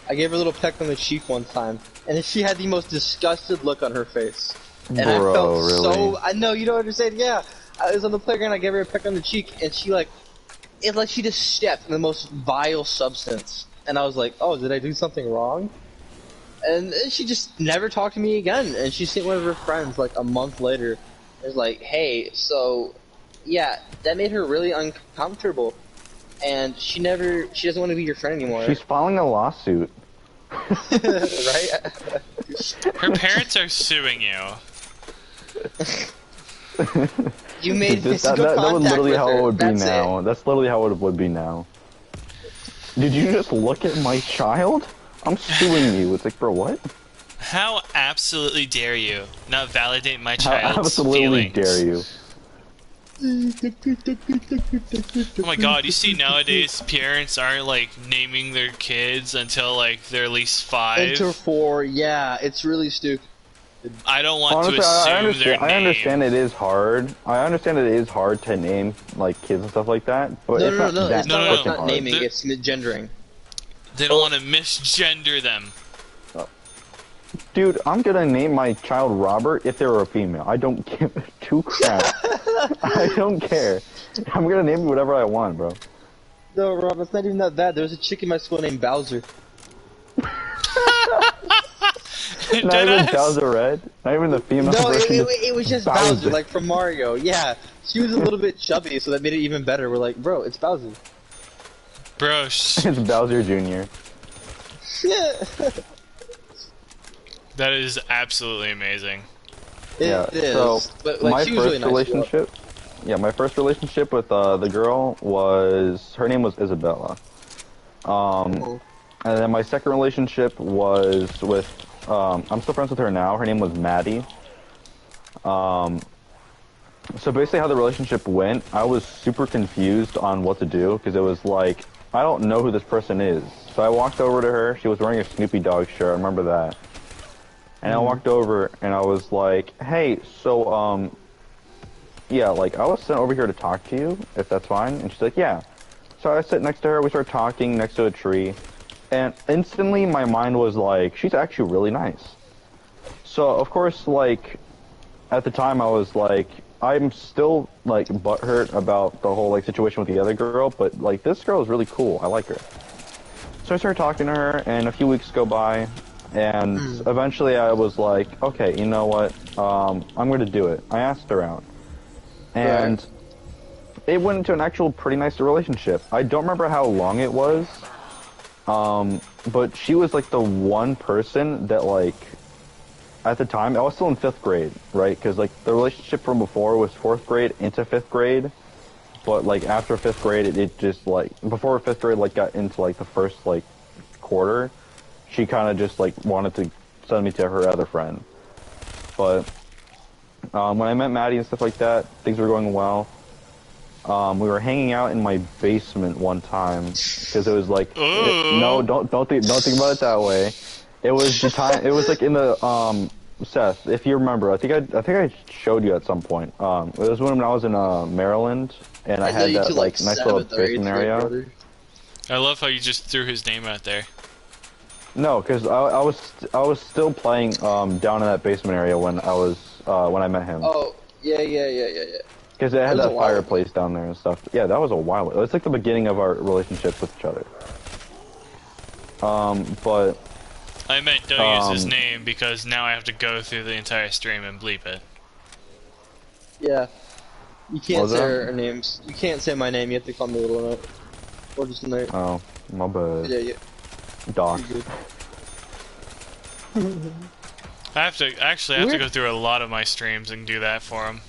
I gave her a little peck on the cheek one time, and she had the most disgusted look on her face. And I felt really? so. I know you don't understand. Yeah, I was on the playground. I gave her a peck on the cheek, and she it's like she just stepped in the most vile substance. And I was like, oh, did I do something wrong? And she just never talked to me again. And she sent one of her friends like a month later. It was like, hey, so yeah, that made her really uncomfortable. And she doesn't want to be your friend anymore. She's filing a lawsuit. Right? Her parents are suing you. You made that physical was contact literally with how her. it would be That's now. it. That's literally how it would be now. Did you just look at my child? I'm suing you. It's like, bro, what? How absolutely dare you not validate my How child's absolutely feelings? dare you? Oh my god, you see nowadays parents aren't like naming their kids until like they're at least 5. Enter 4, yeah, it's really stupid. I don't want Honestly, to assume their I name. understand it is hard. I understand it is hard to name like kids and stuff like that. But No, it's not that it's not No, like no, not hard. naming, The- it's gendering. They don't want to misgender them. Dude, I'm gonna name my child Robert if they were a female. I don't give two craps. I don't care. I'm gonna name it whatever I want, bro. No, Rob, it's not even that bad. There's a chick in my school named Bowser. Not even Deadass? Bowser Red. Not even the female No, version. it was just Bowser, like from Mario. Yeah, she was a little bit chubby, so that made it even better. We're like, bro, it's Bowser. Bro, It's Bowser Jr. Yeah. that is absolutely amazing. Yeah. It is. So But like, my she was first really nice. relationship. Yeah, my first relationship with the girl was her name was Isabella. Oh. And then my second relationship was with I'm still friends with her now. Her name was Maddie. So basically how the relationship went, I was super confused on what to do because it was like I don't know who this person is. So I walked over to her. She was wearing a Snoopy Dogg shirt. I remember that. And I walked over and I was like, "Hey, so yeah, like I was sent over here to talk to you, if that's fine." And she's like, "Yeah." So I sit next to her. We start talking next to a tree, and instantly my mind was like, "She's actually really nice." So of course, like at the time, I was like, I'm still like butthurt about the whole like situation with the other girl, but like this girl is really cool. I like her. So I started talking to her, and a few weeks go by, and eventually I was like, okay, you know what? I'm going to do it. I asked her out, and it went into an actual pretty nice relationship. I don't remember how long it was, but she was like the one person that like, at the time, I was still in 5th grade, right? Because like the relationship from before was 4th grade into 5th grade, but like after 5th grade, it just like before 5th grade like got into like the first like quarter, she kind of just like wanted to send me to her other friend. But when I met Maddie and stuff like that, things were going well. We were hanging out in my basement one time because it was like no, don't think about it that way. It was the time. It was like in the Seth, if you remember, I think I showed you at some point. It was when I was in Maryland, and I had that like nice little basement area. I love how you just threw his name out there. No, because I was still playing down in that basement area when I met him. Oh, yeah. Because it had That was that a while fireplace down there and stuff. Yeah, that was a while ago. It's like the beginning of our relationship with each other. But I meant don't use his name because now I have to go through the entire stream and bleep it. Yeah. You can't Was say that? our names. You can't say my name. You have to call me Little Note. Or just Note. oh, my bad. Yeah. Doc. You're good. I have to go through a lot of my streams and do that for him.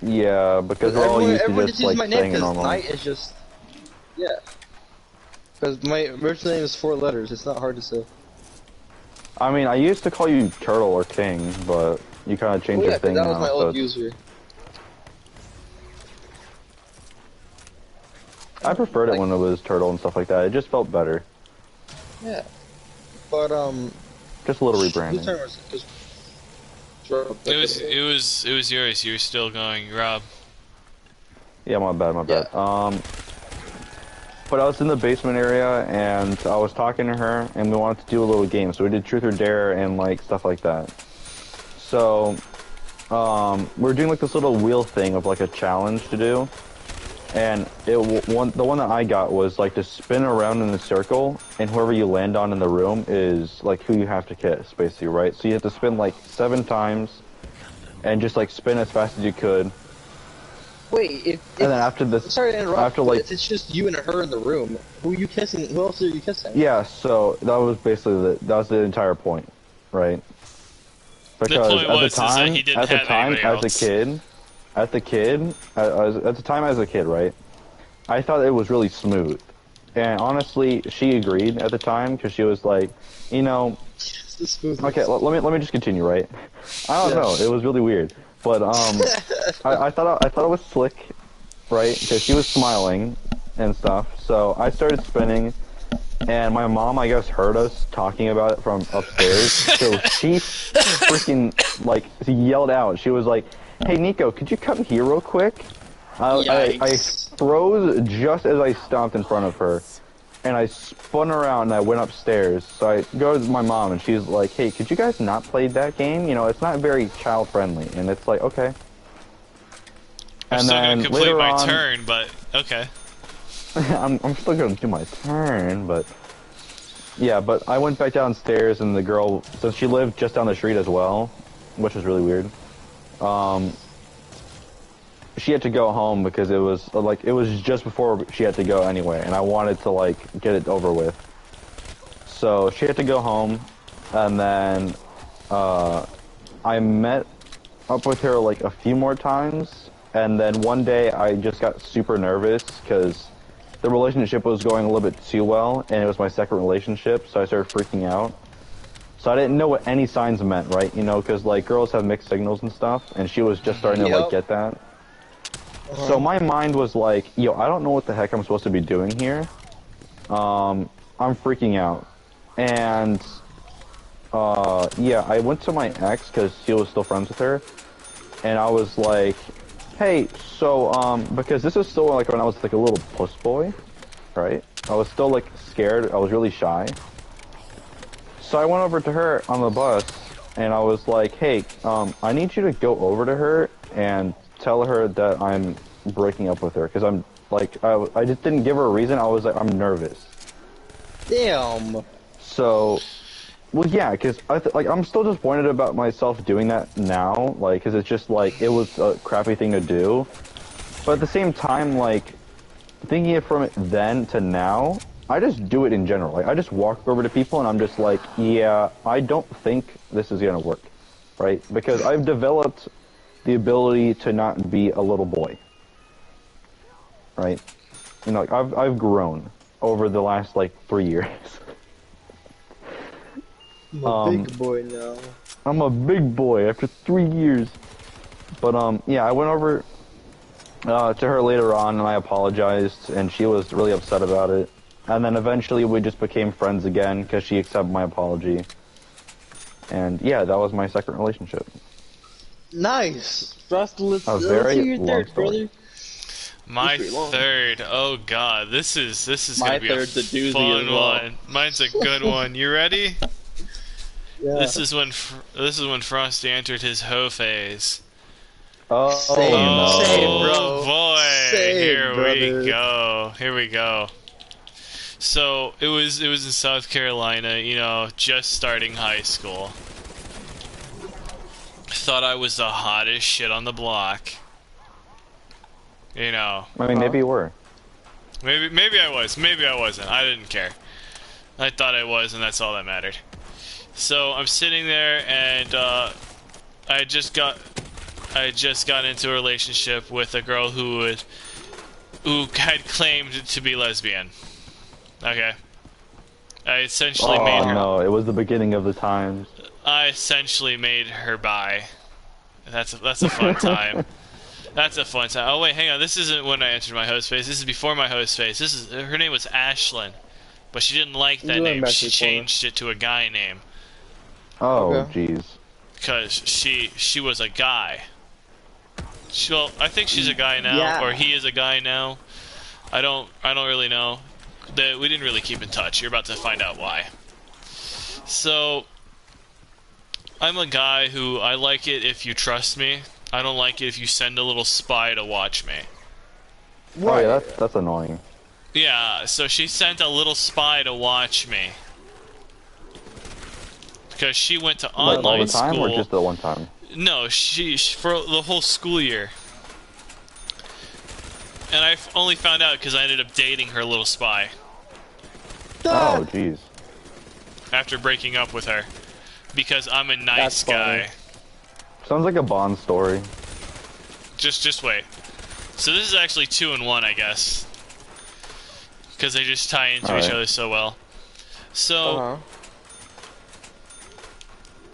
Yeah, because we're all used to Everyone just just uses like my name saying it because normally. Knight is just... Yeah. Because my original name is 4 letters. It's not hard to say. I mean, I used to call you Turtle or King, but you kind of changed Oh, yeah, your thing 'cause that now. was my so old it's- user. I preferred it when it was Turtle and stuff like that. It just felt better. Yeah. But, Just a little whose rebranding. turn was it? 'Cause- It was yours. You were still going, Rob. Yeah, my bad. But I was in the basement area and I was talking to her and we wanted to do a little game. So we did Truth or Dare and like stuff like that. So we were doing like this little wheel thing of like a challenge to do. And the one that I got was like to spin around in a circle, and whoever you land on in the room is like who you have to kiss, basically, right? So you have to spin like 7 times, and just like spin as fast as you could. Wait, And then after this, sorry to interrupt, after but like if it's just you and her in the room, who are you kissing? Who else are you kissing? yeah, so that was basically that was the entire point, right? Because point was, is that at he didn't the have time anybody as a else. kid, at the time as a kid, right? I thought it was really smooth, and honestly, she agreed at the time because she was like, you know, It's the smoothest. okay, let me just continue, right? I don't Yeah. know, it was really weird, but I thought it was slick, right? Because she was smiling and stuff. So I started spinning, and my mom, I guess, heard us talking about it from upstairs. So she freaking like yelled out. She was like, "Hey Nico, could you come here real quick?" I Yikes. froze just as I stomped in front of her, and I spun around and I went upstairs. So I go to my mom and she's like, "Hey, could you guys not play that game? You know, it's not very child friendly." And it's like, okay. I'm And still then gonna complete later my on, turn, but okay. I'm still gonna do my turn, but Yeah, but I went back downstairs, and the girl, since she lived just down the street as well, which was really weird, she had to go home because it was like it was just before she had to go anyway, and I wanted to like get it over with. So she had to go home, and then I met up with her like a few more times, and then one day I just got super nervous because the relationship was going a little bit too well, and it was my second relationship, so I started freaking out. So I didn't know what any signs meant, right? You know, because like girls have mixed signals and stuff, and she was just starting to like get that. So my mind was like, yo, I don't know what the heck I'm supposed to be doing here. I'm freaking out. And, yeah, I went to my ex, because she was still friends with her, and I was like, hey, so, because this is still, like, when I was, like, a little puss boy, right? I was still, like, scared. I was really shy. So I went over to her on the bus, and I was like, hey, I need you to go over to her and tell her that I'm breaking up with her, because I'm, like, I just didn't give her a reason. I was like, I'm nervous. Damn. So, well, yeah, because like I'm still disappointed about myself doing that now, like, because it's just like it was a crappy thing to do. But at the same time, like thinking it from then to now, I just do it in general. Like I just walk over to people and I'm just like, yeah, I don't think this is gonna work, right? Because I've developed the ability to not be a little boy, right? You know, like I've grown over the last like 3 years. I'm a big boy now. I'm a big boy after 3 years. But, yeah, I went over to her later on, and I apologized, and she was really upset about it. And then eventually we just became friends again, because she accepted my apology. And, yeah, that was my second relationship. Nice. Frost, let's A see very your long third, story. brother. My pretty long. third. Oh god, this is My gonna be a third's a doozy fun as well. one. Mine's a good one. You ready? Yeah. This is when Frosty entered his hoe phase. Oh, Same, no. same, bro. Boy, Same, here brother. we go. Here we go. So it was in South Carolina. You know, just starting high school. Thought I was the hottest shit on the block. You know. I mean, maybe you were. Maybe I was. Maybe I wasn't. I didn't care. I thought I was, and that's all that mattered. So I'm sitting there, and I just got into a relationship with a girl who had claimed to be lesbian. Okay. I essentially made Oh, her. no, it was the beginning of the times. I essentially made her bi. That's a fun time. That's a fun time. Oh wait, hang on. This isn't when I entered my host phase. This is before my host phase. Her name was Ashlyn, but she didn't like that You went name. back to She the corner. changed it to a guy name Oh, Okay. jeez. because she was a guy. Well, I think she's a guy now, Yeah. or he is a guy now. I don't really know. We didn't really keep in touch. You're about to find out why. So, I'm a guy who I like it if you trust me. I don't like it if you send a little spy to watch me. Oh, yeah, that's annoying. Yeah, so she sent a little spy to watch me. Because she went to Like, all online the time, school. or just the one time? No, she for the whole school year. And I only found out because I ended up dating her little spy Oh, jeez. after breaking up with her. Because I'm a nice That's funny. guy. Sounds like a Bond story. Just wait. So this is actually 2 in 1, I guess. Because they just tie into each Alright. other so well. So, Uh-huh.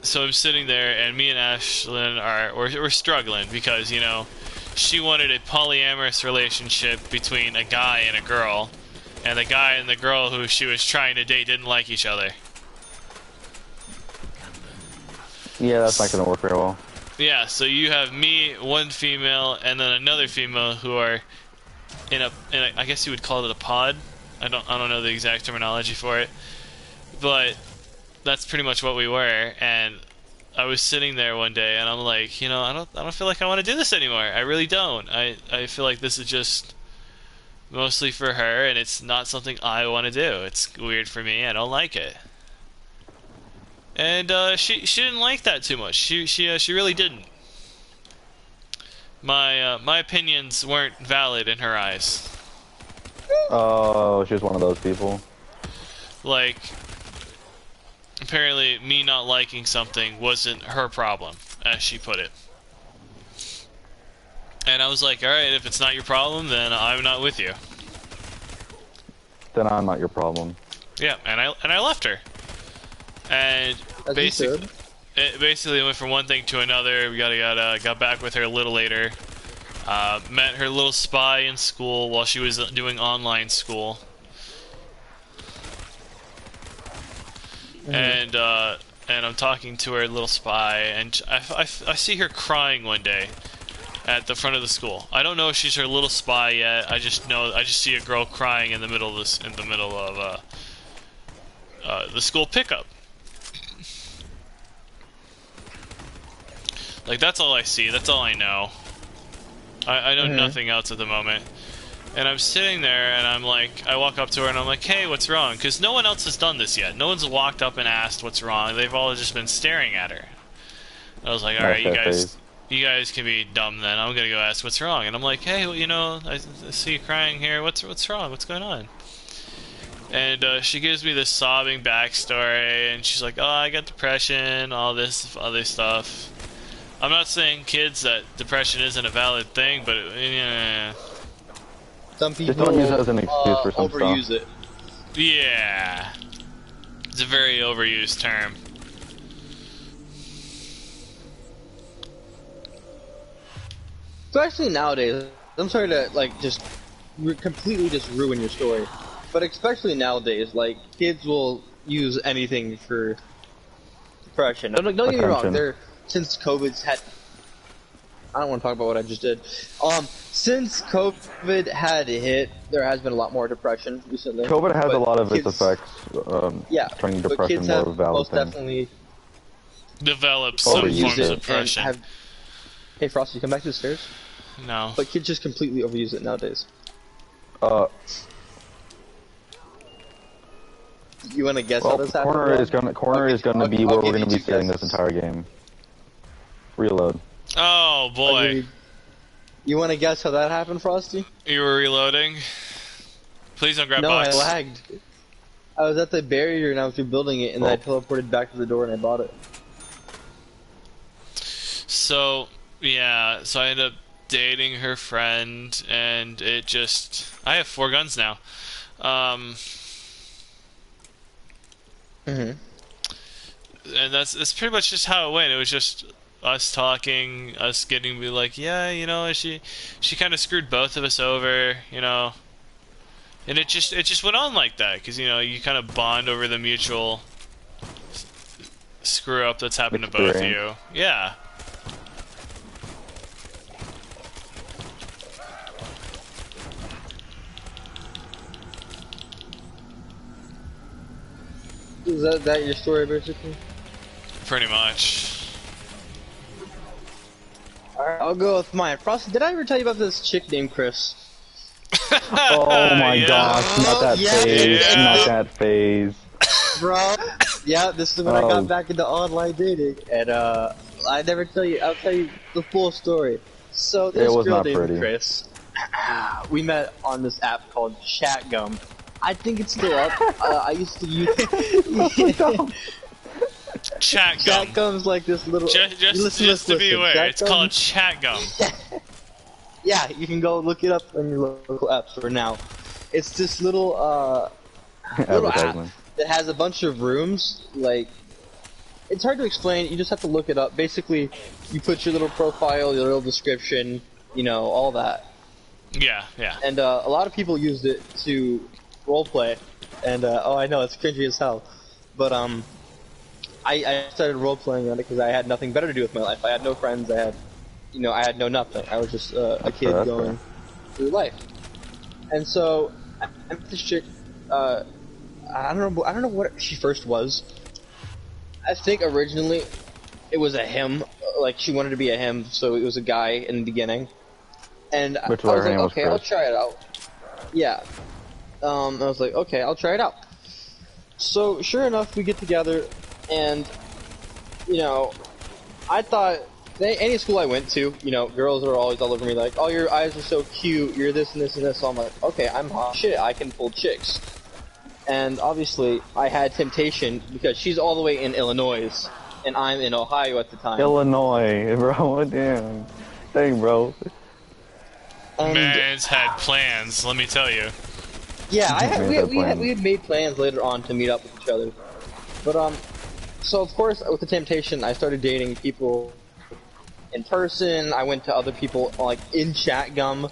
so I'm sitting there, and me and Ashlyn we're struggling because, you know, she wanted a polyamorous relationship between a guy and a girl, and the guy and the girl who she was trying to date didn't like each other. Yeah, that's not gonna work very well. Yeah, so you have me, one female, and then another female who are in a I guess you would call it a pod. I don't know the exact terminology for it, but that's pretty much what we were. And I was sitting there one day, and I'm like, you know, I don't feel like I want to do this anymore. I really don't. I feel like this is just mostly for her, and it's not something I want to do. It's weird for me. I don't like it. And she didn't like that too much. She really didn't. My opinions weren't valid in her eyes. Oh, she's one of those people. Like, apparently me not liking something wasn't her problem, as she put it. And I was like, alright, if it's not your problem, then I'm not with you. Then I'm not your problem. Yeah, and I left her. And As basically, it basically went from one thing to another. We got back with her a little later. Met her little spy in school while she was doing online school. And I'm talking to her little spy, and I see her crying one day at the front of the school. I don't know if she's her little spy yet. I just see a girl crying in the middle of the school pickup. Like, that's all I see. That's all I know. I know nothing else at the moment. And I'm sitting there, and I'm like, I walk up to her, and I'm like, hey, what's wrong? Because no one else has done this yet. No one's walked up and asked what's wrong. They've all just been staring at her. And I was like, alright, you guys can be dumb then. I'm gonna go ask what's wrong. And I'm like, hey, well, you know, I see you crying here. What's wrong? What's going on? And she gives me this sobbing backstory, and she's like, oh, I got depression, all this other stuff. I'm not saying, kids, that depression isn't a valid thing, but some people Just don't use it as an excuse for some overuse stuff. it. yeah, it's a very overused term. Especially nowadays. I'm sorry to like just completely just ruin your story, but especially nowadays, like kids will use anything for depression. Don't get me wrong. Since COVID's had, I don't want to talk about what I just did. Since COVID had hit, there has been a lot more depression recently. COVID has but a lot of its kids- effects, Yeah, turning but depression kids more have of a valid most thing. definitely Develop some Overuse forms it of and depression. have. Hey, Frosty, come back to the stairs. No. But kids just completely overuse it nowadays. You want to guess how Well, this happened? corner is gonna I'll be where give we're you gonna be two sitting this guesses. entire game. Reload. Oh boy, You want to guess how that happened, Frosty? you were reloading. Please don't grab No, box. I lagged. I was at the barrier and I was rebuilding it, and then I teleported back to the door and I bought it. So yeah, so I ended up dating her friend, and it just, I have 4 guns now. Mm-hmm. And that's pretty much just how it went. It was just us talking, us getting to be like, yeah, you know, she kind of screwed both of us over, you know. And it just went on like that, because, you know, you kind of bond over the mutual screw up that's happened to both of you. Yeah. Is that your story, basically? Pretty much. Alright, I'll go with mine. Frosty, did I ever tell you about this chick named Chris? Oh my Yeah. gosh, not that Yeah. phase, Yeah. not that phase. Bro, yeah, this is when I Oh. got back into online dating, and I never tell you. I'll tell you the full story. So this It was girl not named pretty. Chris, we met on this app called Chatgum. I think it's still up. I used to use Chat gum. Chatgum's like this little. Just to be aware, it's called chat gum. Yeah, you can go look it up on your local app store now. It's this little little app Advertisement. that has a bunch of rooms. Like, it's hard to explain. You just have to look it up. Basically, you put your little profile, your little description, you know, all that. Yeah, yeah. And a lot of people used it to roleplay. And oh, I know it's cringy as hell, but I started roleplaying on it because I had nothing better to do with my life. I had no friends. I had no nothing. I was just a kid That's going through life. And so I met this chick. I don't know what she first was. I think originally it was a him. Like, she wanted to be a him, so it was a guy in the beginning. And Which I was her like, name was okay, I'll Chris. try it out. Yeah. I was like, okay, I'll try it out. So sure enough, we get together, and you know, I thought any school I went to, you know, girls are always all over me like, oh, your eyes are so cute, you're this and this and this. So I'm like, okay, I'm hot shit, I can pull chicks. And obviously, I had temptation because she's all the way in Illinois, and I'm in Ohio at the time. Illinois, bro. Damn. Dang, bro. And Man's had plans, let me tell you. yeah, we plans. had made plans later on to meet up with each other. But so of course with the temptation, I started dating people in person. I went to other people like in chat gum,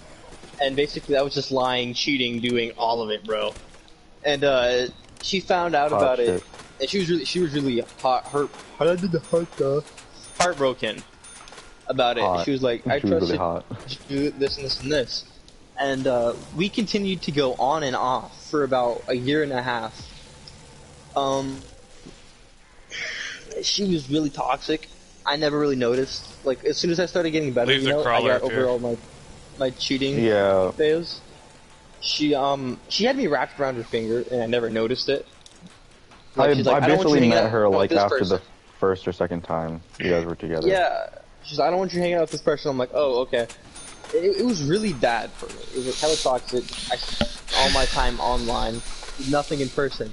and basically I was just lying, cheating, doing all of it, bro. And she found out about shit. it, and she was really heartbroken about it. Hot. She was like, I She was trusted really hot. you to do this and this and this. And we continued to go on and off for about a year and a half. She was really toxic. I never really noticed. Like, as soon as I started getting better, Leave you the know, I crawler got up over here. all my cheating Yeah. phase. She had me wrapped around her finger, and I never noticed it. Like, she's like, I don't want you basically hanging met out her with like this after person. the first or second time you guys were together. Yeah. She's like, I don't want you hanging out with this person. I'm like, oh, okay. It was really bad for me. It was hella toxic. I spent all my time online, nothing in person.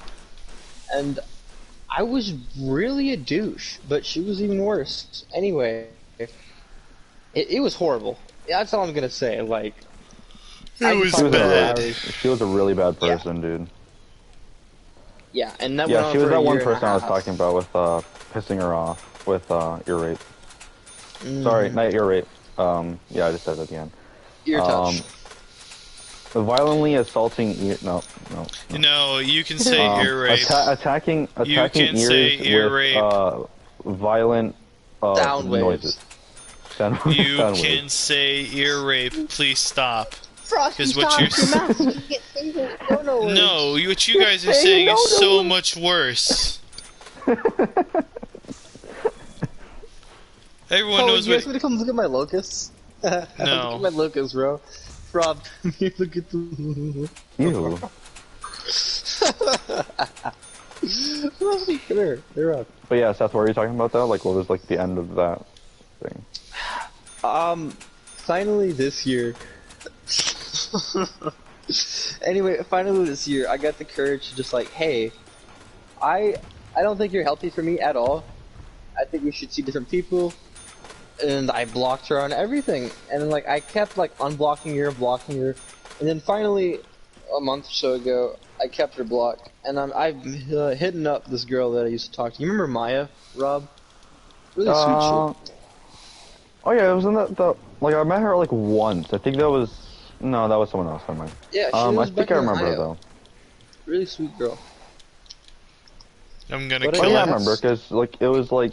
And I was really a douche, but she was even worse. Anyway, it was horrible. That's all I'm gonna say. Like, I It could was talk about bad. it for hours. She was a really bad Yeah. person, dude. Yeah, and that went Yeah, on she was for a that one year and a person I was half. talking about with pissing her off with ear rape. Mm, Sorry, not ear rape. Yeah, I just said it at the end. ear touch. Violently assaulting ear. No. No, you can say ear rape. Attacking You can ears say ear with rape. violent Sound waves. noises. Sound You sound can waves. say ear rape. Please stop. Frosty, 'Cause what stop you're your mouth. You get fingers. No words. No, what you guys are saying saying no is to so it. much worse. Everyone Oh, knows you guys what. want to come look at my locusts? No. Look at my locusts, bro. Rob, look at the... Ew. Frosty, come here. They're up. But yeah, Seth, what were you talking about though? Like, what was like the end of that thing? Finally this year. Anyway, finally this year, I got the courage to just like, hey, I don't think you're healthy for me at all. I think we should see different people. And I blocked her on everything. And then, like, I kept like unblocking her, blocking her, and then finally, a month or so ago, I kept her blocked. And I've hidden up this girl that I used to talk to. You remember Maya, Rob? Really sweet chick. Oh yeah, it was in the like I met her like once. I think that was that was someone else. Never mind. Yeah, she I was think back I in remember Ohio. though. Really sweet girl. I'm gonna But Oh kill yeah, I it. remember because like it was like,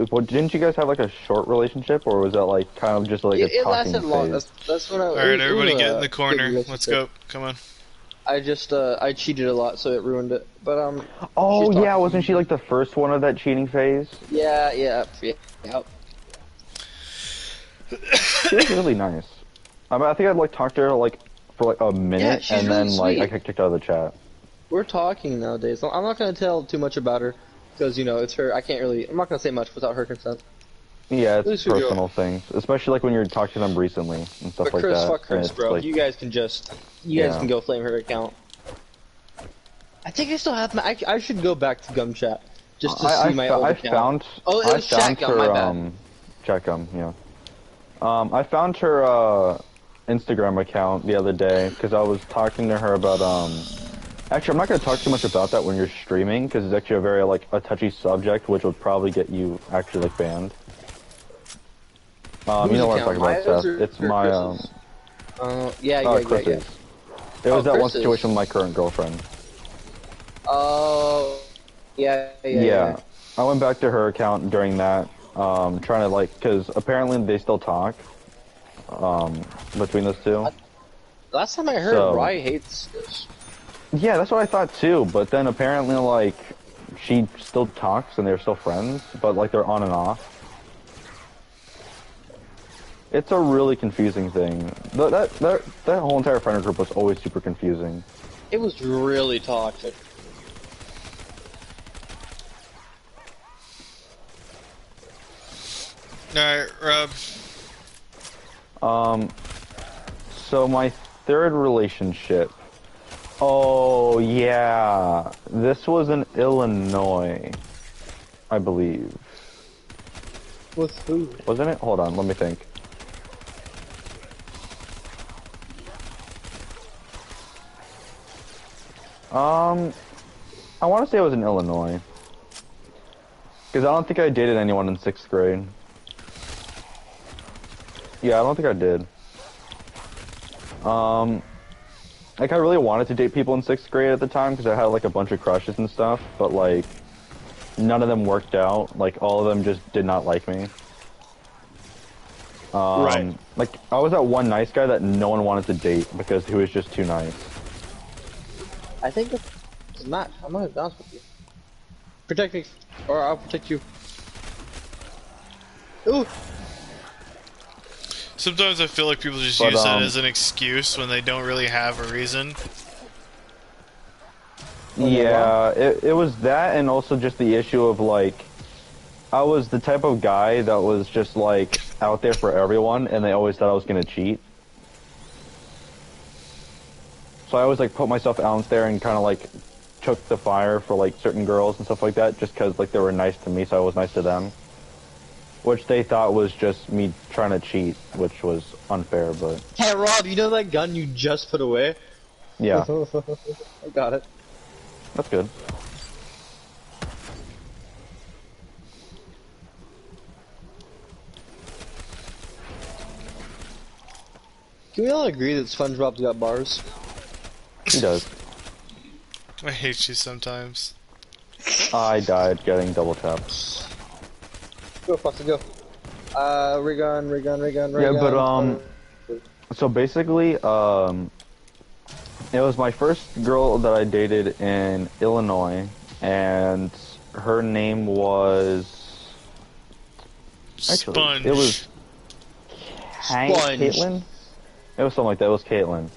what, didn't you guys have like a short relationship or was that like kind of just like a It talking lasted long. phase? That's when I. Alright, everybody get in the corner. Let's relationship. go. Come on. I just I cheated a lot, so it ruined it. But Oh she's yeah, talking- wasn't she like the first one of that cheating phase? yeah. She was really nice. I mean, I think I'd like talked to her like for like a minute she's and then really like I sweet. got kicked out of the chat. We're talking nowadays. I'm not gonna tell too much about her because you know it's her. I can't really. I'm not gonna say much without her consent. Yeah, Really it's sweet girl. personal things, especially like when you're talking to them recently and stuff But like Chris, that. fuck and Chris, it's, bro. like- You guys can Yeah. go flame her account. I think I still have my. I should go back to Gum Chat just to see my old I account. found. Oh, it I was found Chatgum, her, my bad. Chatgum, yeah. I found her Instagram account the other day because I was talking to her about Actually, I'm not gonna talk too much about that when you're streaming because it's actually a very like a touchy subject, which would probably get you actually like banned. You Whose know what I'm account? talking about, Maya's Seth? or It's my Chris's? Yeah. Chris's. It was that one Chris's. situation with my current girlfriend. Oh, yeah. I went back to her account during that, trying to like, because apparently they still talk, between those two. Last time I heard, So- Rye hates this. Yeah, that's what I thought too, but then apparently like, she still talks and they're still friends, but like they're on and off. It's a really confusing thing. That whole entire friend group was always super confusing. It was really toxic. Alright, Rob. So my third relationship. Oh yeah, this was in Illinois, I believe. With who? Wasn't it? Hold on, let me think. I want to say it was in Illinois. Because I don't think I dated anyone in 6th grade. Yeah, I don't think I did. Like, I really wanted to date people in 6th grade at the time, because I had, like, a bunch of crushes and stuff, but, like, none of them worked out. Like, all of them just did not like me. Right. Like, I was that one nice guy that no one wanted to date, because he was just too nice. I think it's not. I'm gonna be honest with you. Protect me, or I'll protect you. Ooh. Sometimes I feel like people just But, use that as an excuse when they don't really have a reason. Yeah, it was that, and also just the issue of, like, I was the type of guy that was just, like, out there for everyone, and they always thought I was gonna cheat. So I always, like, put myself out there and kind of, like, took the fire for, like, certain girls and stuff like that, just because, like, they were nice to me, so I was nice to them. Which they thought was just me trying to cheat, which was unfair, but... Hey Rob, you know that gun you just put away? Yeah, I got it. that's good. Can we all agree that SpongeBob's got bars? He does. I hate you sometimes. I died getting double tapped. Go, Foxy, go. Ray-gun. Yeah, but, so basically, it was my first girl that I dated in Illinois, and her name was... Actually, Sponge. it was... Caitlin? It was something like that, it was Caitlin.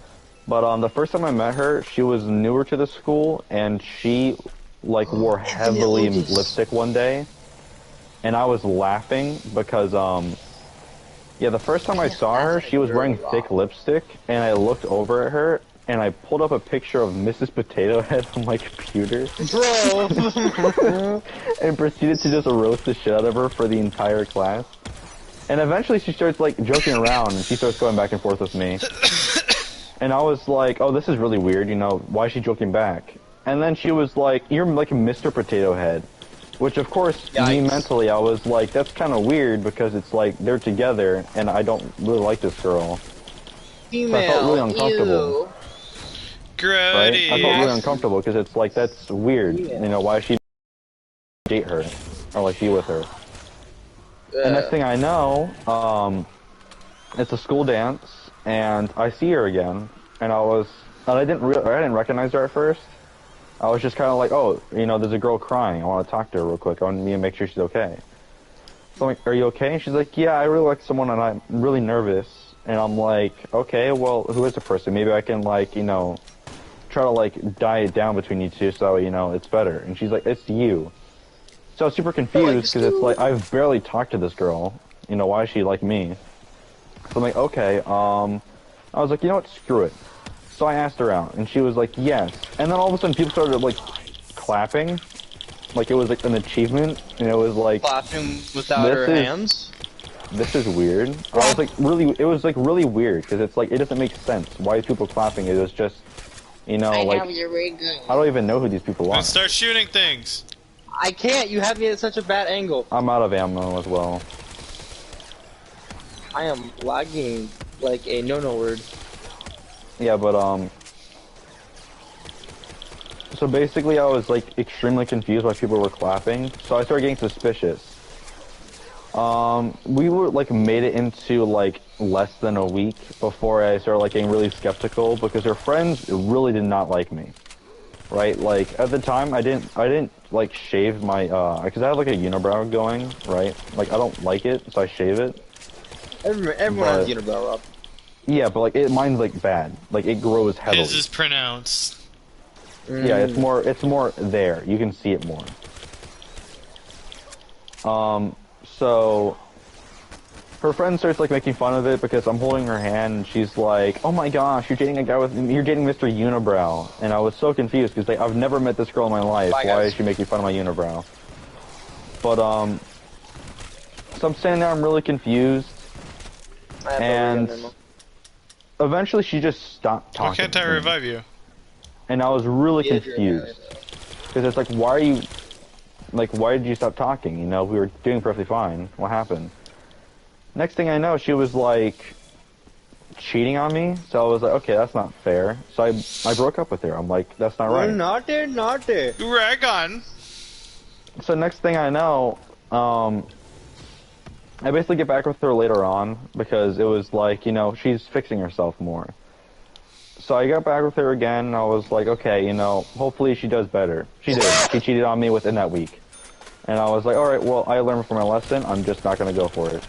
But, the first time I met her, she was newer to the school, and she, like, wore heavily lipstick one day. And I was laughing because, yeah, the first time I saw her, she was wearing thick lipstick, and I looked over at her, and I pulled up a picture of Mrs. Potato Head on my computer. Bro! And proceeded to just roast the shit out of her for the entire class. And eventually she starts, like, joking around, and she starts going back and forth with me. And I was like, oh, this is really weird, you know, why is she joking back? And then she was like, you're like Mr. Potato Head. Which, of course, me mentally, I was like, that's kind of weird, because it's like, they're together, and I don't really like this girl. Female, so I felt really uncomfortable. Right? I felt really uncomfortable, because it's like, that's weird. You know, why should she date her? Or, like, be with her? And next thing I know, it's a school dance, and I see her again, and I didn't recognize her at first. I was just kind of like, oh, you know, there's a girl crying. I want to talk to her real quick. I want to make sure she's okay. So I'm like, are you okay? And she's like, yeah, I really like someone, and I'm really nervous. And I'm like, okay, well, who is the person? Maybe I can, like, you know, try to, like, die it down between you two so, you know, it's better. And she's like, it's you. So I was super confused, because it's like, I've barely talked to this girl. You know, why is she like me? So I'm like, okay, I was like, you know what, screw it. So I asked her out, and she was like, yes. And then all of a sudden, people started, like, clapping. Like, it was, like, an achievement, and it was, like... Clapping without her hands? This is weird. I was, like, it was, like, really weird, because it's, like, it doesn't make sense. Why is people clapping? It was just, you know, like... I don't even know who these people are. Let's start shooting things! I can't, you have me at such a bad angle. I'm out of ammo as well. I am lagging like a no-no word. Yeah, but, so basically I was, like, extremely confused why people were clapping, so I started getting suspicious. We were, like, made it into, like, less than a week before I started, like, getting really skeptical, because her friends really did not like me. Right? Like, at the time, I didn't, like, shave my, because I have, like, a unibrow going, right? Like, I don't like it, so I shave it. Everyone has unibrow, Rob. Yeah, but like mine's like bad. Like it grows heavily. His is pronounced. Yeah, it's more there. You can see it more. So her friend starts like making fun of it because I'm holding her hand and she's like, "Oh my gosh, you're dating Mr. Unibrow." And I was so confused because like I've never met this girl in my life. Bye, Why guys. is she making fun of my unibrow? But so I'm standing there, I'm really confused. And eventually she just stopped talking. Why can't I to me. revive you? And I was really Yeah, you're confused. Because it's like, why did you stop talking? You know, we were doing perfectly fine. What happened? Next thing I know, she was like cheating on me. So I was like, okay, that's not fair. So I broke up with her. I'm like, that's not right. Naughty. Rag on. So next thing I know, I basically get back with her later on because it was like, you know, she's fixing herself more. So I got back with her again, and I was like, okay, you know, hopefully she does better. She did. She cheated on me within that week. And I was like, alright, well, I learned from my lesson. I'm just not going to go for it.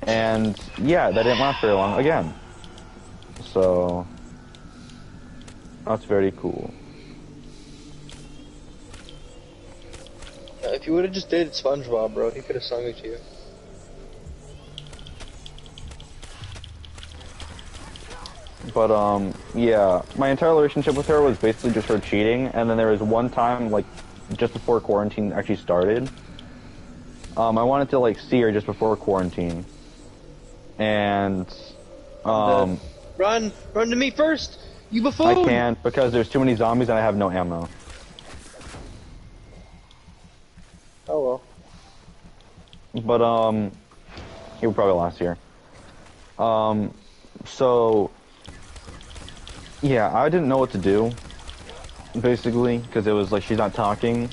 And, yeah, that didn't last very long again. So, that's very cool. If you would have just dated SpongeBob, bro, he could have sung it to you. But, yeah, my entire relationship with her was basically just her cheating, and then there was one time, like, just before quarantine actually started, I wanted to, like, see her just before quarantine, and, Run to me first, you buffoon! I can't because there's too many zombies and I have no ammo. Oh well. But, it would probably last here. So, yeah, I didn't know what to do, basically, because it was like she's not talking.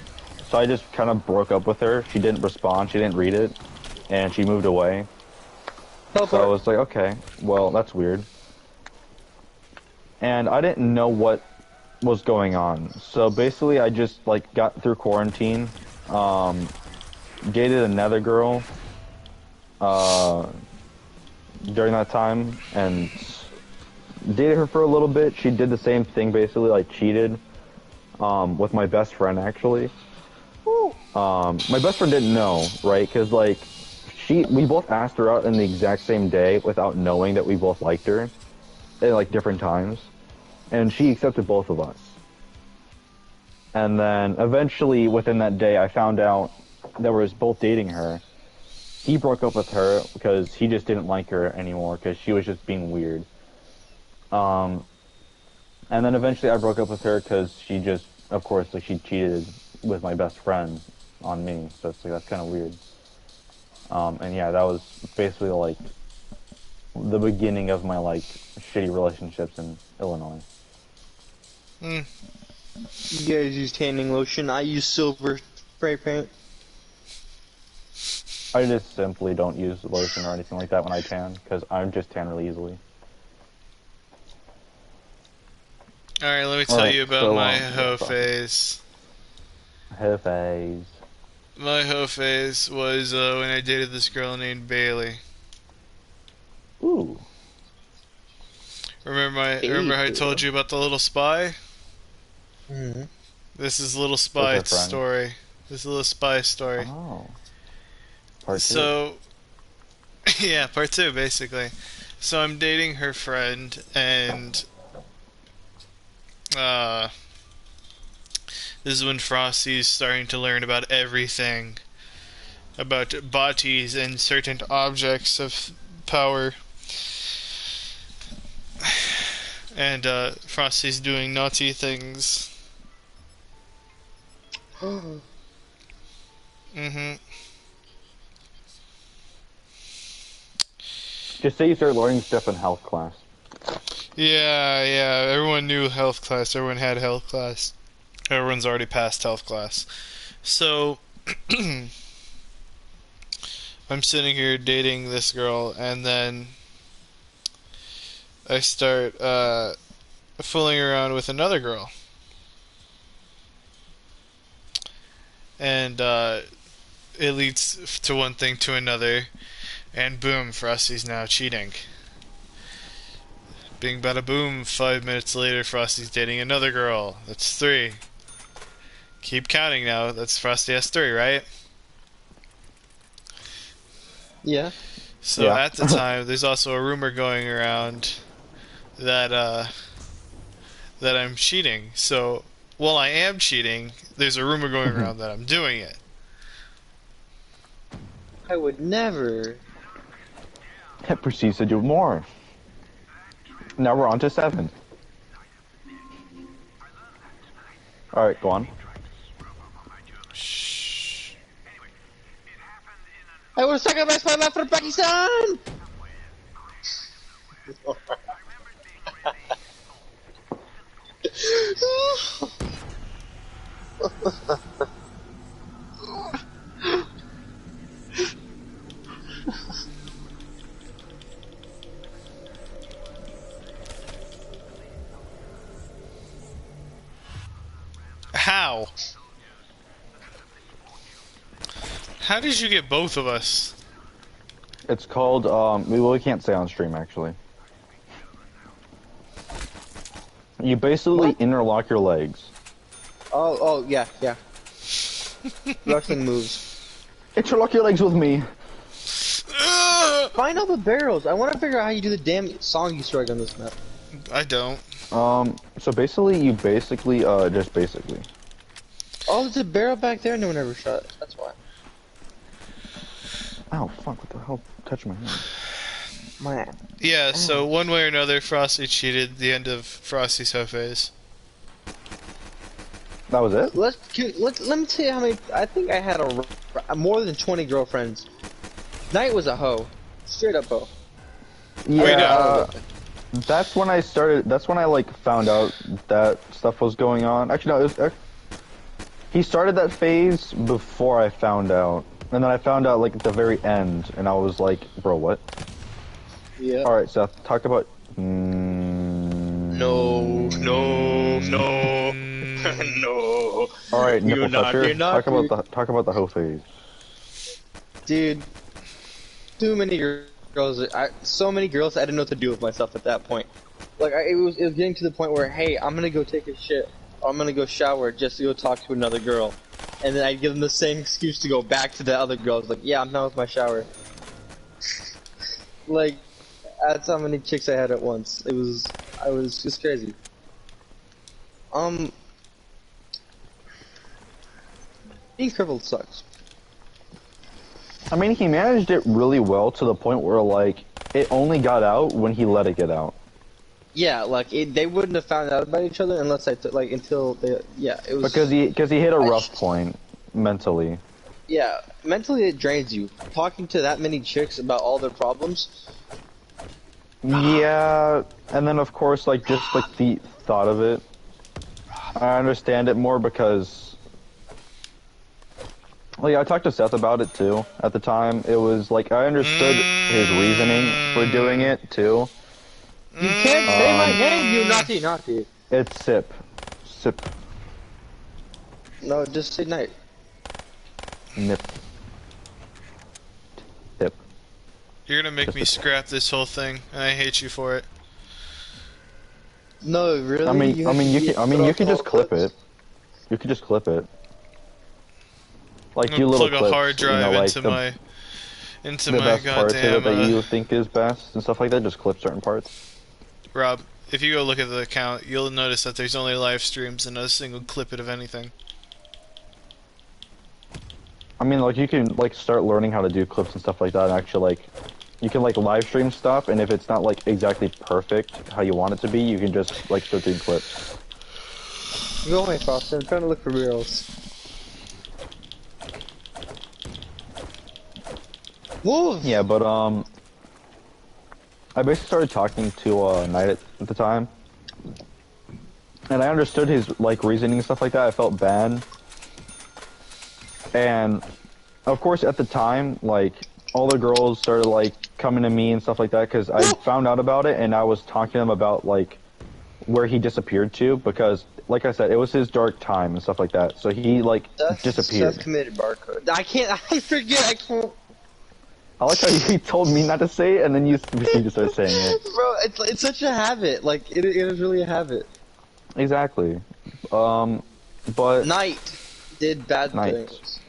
So I just kind of broke up with her. She didn't respond, she didn't read it, and she moved away. So I was like, okay, well, that's weird. And I didn't know what was going on. So basically, I just, like, got through quarantine, dated another girl, during that time, and dated her for a little bit. She did the same thing, basically, like, cheated, with my best friend, actually. My best friend didn't know, right, because, like, we both asked her out in the exact same day without knowing that we both liked her at, like, different times, and she accepted both of us. And then, eventually, within that day, I found out that we was both dating her. He broke up with her because he just didn't like her anymore because she was just being weird. And then eventually I broke up with her because she just, of course, like, she cheated with my best friend on me, so it's like, that's kind of weird. And yeah, that was basically, like, the beginning of my, like, shitty relationships in Illinois. You guys use tanning lotion, I use silver spray paint. I just simply don't use lotion or anything like that when I tan, because I'm just tan really easily. Alright, let me tell Alright, you about so, my yeah, hoe sorry. phase. Her phase. My hoe phase was when I dated this girl named Bailey. Ooh. Remember how I told you about the little spy? Mm-hmm. This is little With spy her friend. story. This is a little spy story. Oh. Part two. So, yeah, part two, basically. So I'm dating her friend, and this is when Frosty's starting to learn about everything about bodies and certain objects of power. And Frosty's doing naughty things. Mm-hmm. Just say you start learning stuff in health class. Yeah, everyone knew health class. Everyone had health class. Everyone's already passed health class. So, I'm sitting here dating this girl, and then I start fooling around with another girl. And it leads to one thing to another. And boom, Frosty's now cheating. Bing bada boom, 5 minutes later, Frosty's dating another girl. That's 3. Keep counting now. That's Frosty has 3, right? Yeah. So Yeah. at the time, there's also a rumor going around that that I'm cheating. So while I am cheating, there's a rumor going around that I'm doing it. I would never. It proceeds to do more. Now we're on to 7. Alright, go on. Shh. I was sacrificed my life for Pakistan! How? How did you get both of us? It's called, we can't say on stream, actually. You basically interlock your legs. Oh, yeah. Wrestling moves. Interlock your legs with me. Find all the barrels. I want to figure out how you do the damn song you strike on this map. I don't. So basically, just basically. Oh, there's a barrel back there no one ever shot. That's why. Ow, fuck, what the hell touched my hand? Man. Yeah, so one way or another, Frosty cheated the end of Frosty's hoe phase. That was it? Let me tell you how many. I think I had more than 20 girlfriends. Night was a hoe. Straight up hoe. Yeah, that's when I started, that's when I, like, found out that stuff was going on. Actually, no, it was, he started that phase before I found out. And then I found out, like, at the very end, and I was like, bro, what? Yeah. Alright, Seth, talk about... No. No. Alright, You're nipple not- toucher, you're not- talk about the hoe phase. Dude. Too many girls. So many girls, I didn't know what to do with myself at that point. Like, it was getting to the point where, hey, I'm gonna go take a shit. Or I'm gonna go shower just to go talk to another girl. And then I'd give them the same excuse to go back to the other girls. Like, yeah, I'm done with my shower. Like, that's how many chicks I had at once. I was just crazy. Being crippled sucks. I mean, he managed it really well to the point where, like, it only got out when he let it get out. Yeah, like, they wouldn't have found out about each other unless until they, yeah, it was... Because he hit a rough point, mentally. Yeah, mentally it drains you. Talking to that many chicks about all their problems. Yeah, and then of course, like, just, like, the thought of it. I understand it more because... Like, I talked to Seth about it, too, at the time. It was, like, I understood his reasoning for doing it, too. You can't say my name, you naughty. It's Sip. Sip. No, just say night. Nip. Tip. You're gonna make me scrap this whole thing, and I hate you for it. No, really? I mean, you can just clip it. You could just clip it. Like, I'm you gonna little plug clips, a hard drive you know, like into the my best parts of it goddamn. that you think is best and stuff like that. Just clip certain parts. Rob, if you go look at the account, you'll notice that there's only live streams and not a single clip of anything. I mean, like, you can, like, start learning how to do clips and stuff like that, and actually, like, you can, like, live stream stuff, and if it's not, like, exactly perfect how you want it to be, you can just, like, start doing clips. Go away, Foster. I'm trying to look for reels. Wolves! Yeah, but, I basically started talking to, Knight at the time, and I understood his, like, reasoning and stuff like that. I felt bad. And, of course, at the time, like, all the girls started, like, coming to me and stuff like that, because I found out about it, and I was talking to them about, like, where he disappeared to, because, like I said, it was his dark time and stuff like that, so he, like, disappeared. Seth committed barcode. I forget, I can't... I like how you told me not to say it, and then you proceed to start saying it. Bro, it's such a habit. Like it is really a habit. Exactly. But Knight did bad Knight. things.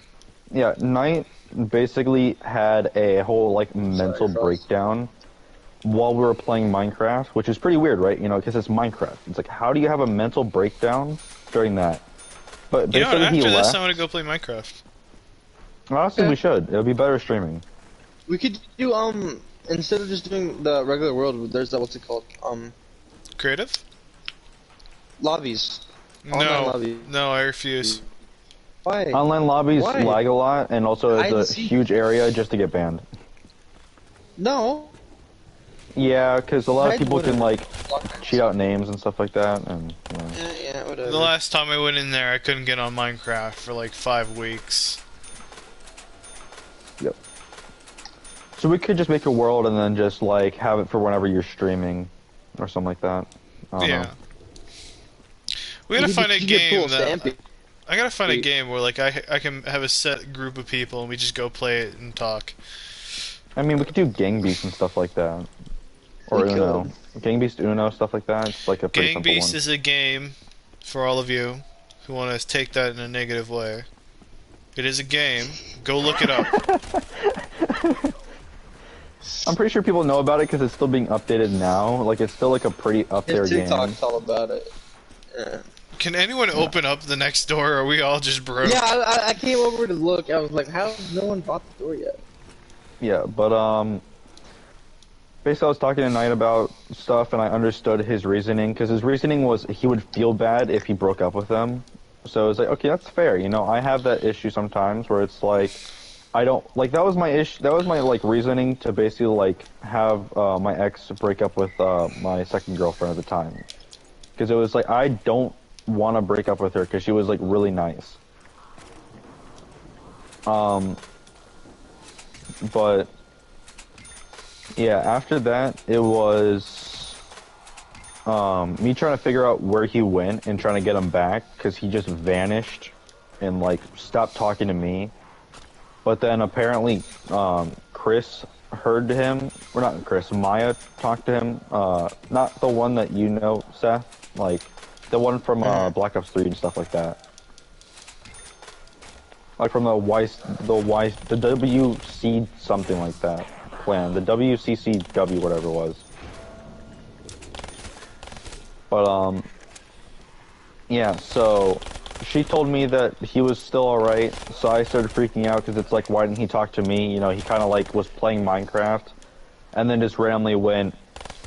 yeah, Knight basically had a whole like mental Frost. breakdown while we were playing Minecraft, which is pretty weird, right? You know, because it's Minecraft. It's like, how do you have a mental breakdown during that? But You know what? basically, After he this, left. I'm gonna go play Minecraft. Honestly, Okay. we should. It would be better streaming. We could do instead of just doing the regular world, there's what's it called? Creative? Lobbies. Online No, lobby. no, I refuse. Why? Online lobbies Why? lag a lot, and also Hide and it's a seek. huge area just to get banned. No. Yeah, because a lot of Hide people can like wouldn't. cheat out names and stuff like that, and Yeah, whatever. The last time I went in there, I couldn't get on Minecraft for like 5 weeks. yep. So we could just make a world and then just like have it for whenever you're streaming, or something like that. I don't Yeah. know. We gotta You find a could get game pool that stamping. I gotta find a Wait. game where like I can have a set group of people and we just go play it and talk. I mean, we could do Gang Beast and stuff like that, or We Uno. Gang Beast, Uno, stuff like that. It's like a pretty Gang simple Beast one. is a game for all of you who want to take that in a negative way. It is a game. Go look it up. I'm pretty sure people know about it because it's still being updated now. Like it's still like a pretty up there His game. TikTok's all about it. Yeah. Can anyone open up the next door, or are we all just broke? Yeah, I came over to look. I was like, how has no one bought the door yet? Yeah, but basically I was talking tonight about stuff and I understood his reasoning because his reasoning was he would feel bad if he broke up with them. So it's like, okay, that's fair. You know, I have that issue sometimes where it's like I don't like that was my issue. That was my like reasoning to basically like have my ex break up with my second girlfriend at the time because it was like I don't want to break up with her because she was like really nice. But yeah, after that it was me trying to figure out where he went and trying to get him back because he just vanished and like stopped talking to me. But then apparently Chris heard him, or not Chris, Maya talked to him. Not the one that you know, Seth, like the one from Black Ops 3 and stuff like that. Like from the WC something like that plan, the WCCW whatever it was. But yeah. So she told me that he was still alright. So I started freaking out because it's like, why didn't he talk to me? You know, he kind of like was playing Minecraft, and then just randomly went,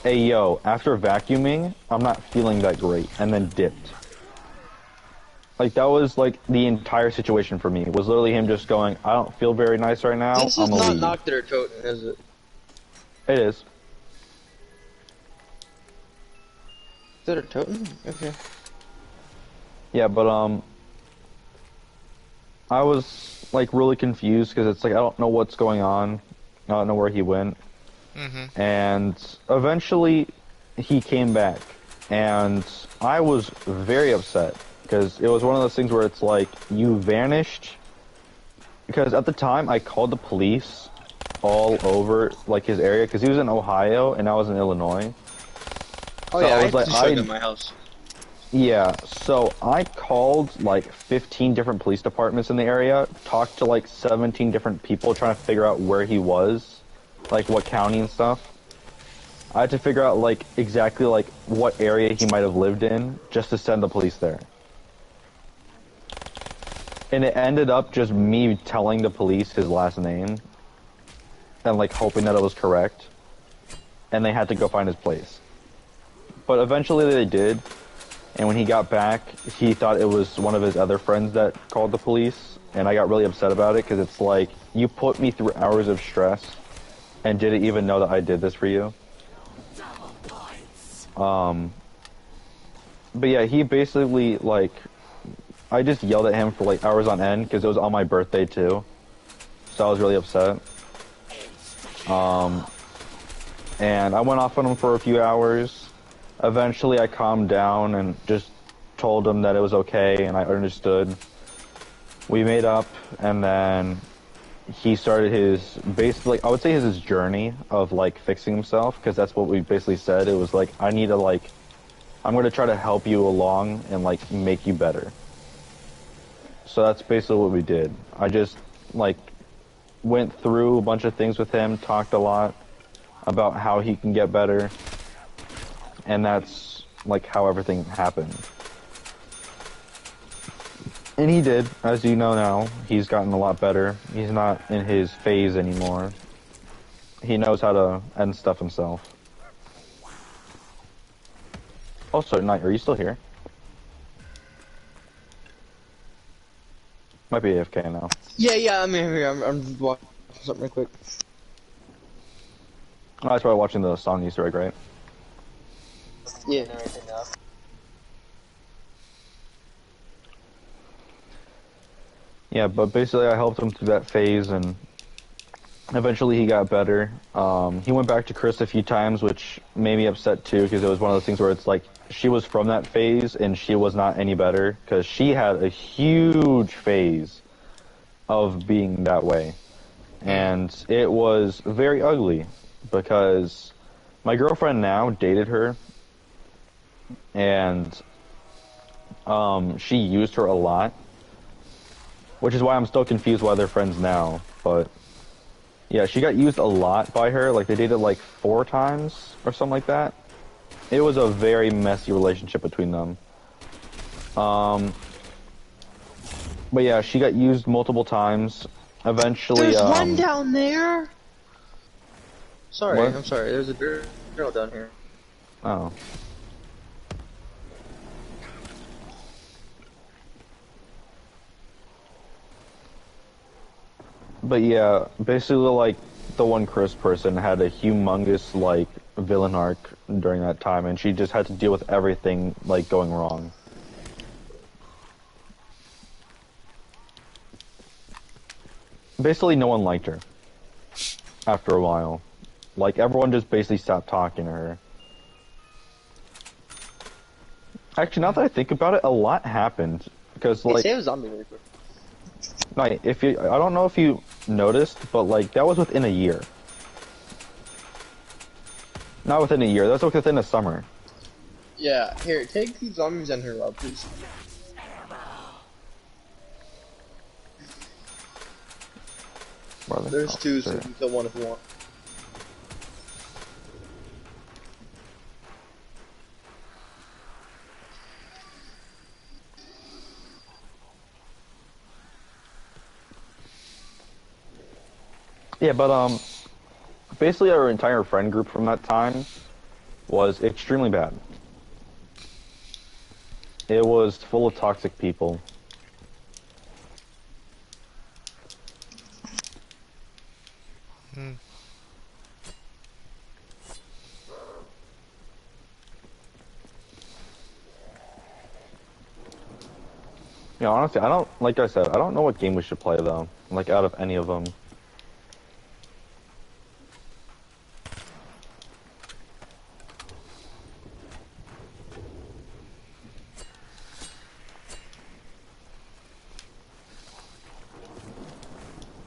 "Hey yo, after vacuuming, I'm not feeling that great," and then dipped. Like that was like the entire situation for me. It was literally him just going, "I don't feel very nice right now. This I'm is gonna not leave." Nocturne Toten, is it? It is. Is it a Toten? Okay. Yeah, but I was like really confused because it's like I don't know what's going on. I don't know where he went. Mm-hmm. And eventually he came back, and I was very upset because it was one of those things where it's like you vanished. Because at the time I called the police all over like his area because he was in Ohio and I was in Illinois. Oh So yeah, I was like, I I- at my house. Yeah, so I called like 15 different police departments in the area, talked to like 17 different people trying to figure out where he was, like what county and stuff. I had to figure out like exactly like what area he might have lived in just to send the police there. And it ended up just me telling the police his last name and like hoping that it was correct. And they had to go find his place. But eventually they did. And when he got back, he thought it was one of his other friends that called the police. And I got really upset about it because it's like, you put me through hours of stress and didn't even know that I did this for you. But yeah, he basically like, I just yelled at him for like hours on end because it was on my birthday too. So I was really upset. And I went off on him for a few hours. Eventually I calmed down and just told him that it was okay and I understood. We made up, and then he started his basically, I would say his journey of like fixing himself, because that's what we basically said. It was like, I need to like, I'm going to try to help you along and like make you better. So that's basically what we did. I just like went through a bunch of things with him, talked a lot about how he can get better, and that's like how everything happened. And he did, as you know now. He's gotten a lot better. He's not in his phase anymore. He knows how to end stuff himself. Also, Knight, are you still here? Might be AFK now. Yeah, I'm here. I'm watching something real quick. Oh, that's probably watching the song Easter egg, right? Yeah, and everything now. Yeah, but basically I helped him through that phase, and eventually he got better. He went back to Chris a few times, which made me upset too, because it was one of those things where it's like, she was from that phase, and she was not any better, because she had a huge phase of being that way. And it was very ugly, because my girlfriend now dated her, and she used her a lot, which is why I'm still confused why they're friends now. But yeah, she got used a lot by her. Like, they dated like 4 times or something like that. It was a very messy relationship between them. But yeah, she got used multiple times. Eventually, There's one down there. Sorry, What? I'm sorry. There's a girl down here. Oh. But yeah, basically, like, the one Chris person had a humongous, like, villain arc during that time, and she just had to deal with everything, like, going wrong. Basically, no one liked her after a while. Like, everyone just basically stopped talking to her. Actually, now that I think about it, a lot happened. Because, Hey, like, save a zombie really quick. Knight, if you, I don't know if you noticed, but, like, that was within a year. Not within a year, that was within a summer. Yeah, here, take these zombies down here, Rob, please. Brother. There's Oh, 2, so sure. you can kill one if you want. Yeah, but, basically our entire friend group from that time was extremely bad. It was full of toxic people. Hmm. Yeah, honestly, I don't, like I said, I don't know what game we should play, though. Like, out of any of them.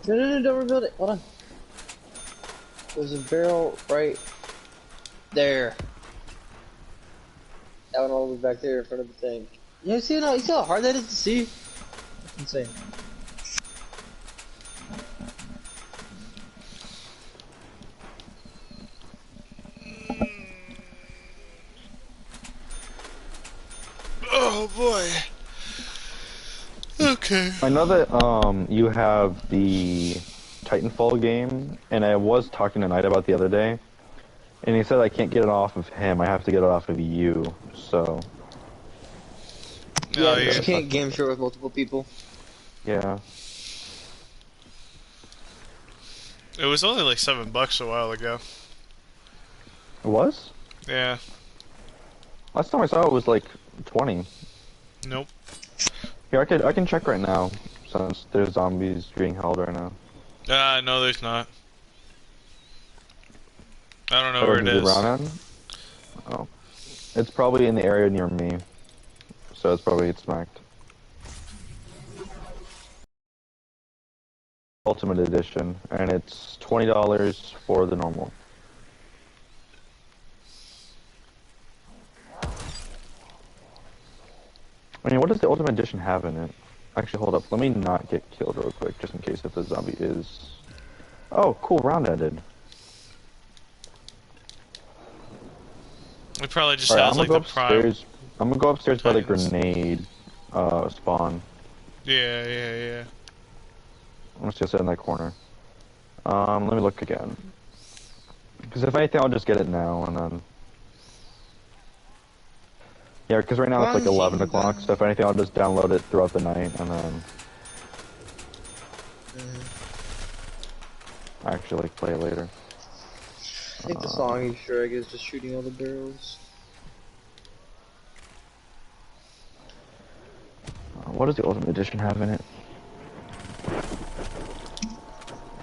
No, don't rebuild it. Hold on. There's a barrel right there. That one all the way back there in front of the thing. You see how hard that is to see? That's insane. Oh boy. Okay. I know that, you have the Titanfall game, and I was talking to Knight about the other day, and he said I can't get it off of him, I have to get it off of you, so... No, Yeah, you're, you can't game share with multiple people. Yeah. it was only like $7 a while ago. It was? Yeah. Last time I saw it was like 20. Nope. Here, I can check right now, since there's zombies being held right now. No, there's not. I don't know Or where it is is. around in? Oh. It's probably in the area near me. So it's probably smacked. Ultimate Edition, and it's $20 for the normal. I mean, what does the Ultimate Edition have in it? Actually, hold up. Let me not get killed real quick, just in case if the zombie is... Oh, cool. Round ended. It probably just Alright, has like the prime. I'm gonna go upstairs by the Titans. grenade spawn. Yeah. I'm just gonna sit in that corner. Let me look again. Because if anything, I'll just get it now, and then... Yeah, because right now it's like 11 o'clock, so if anything, I'll just download it throughout the night, and then... actually, like, play it later. I think the song Easter egg is just shooting all the barrels. What does the Ultimate Edition have in it?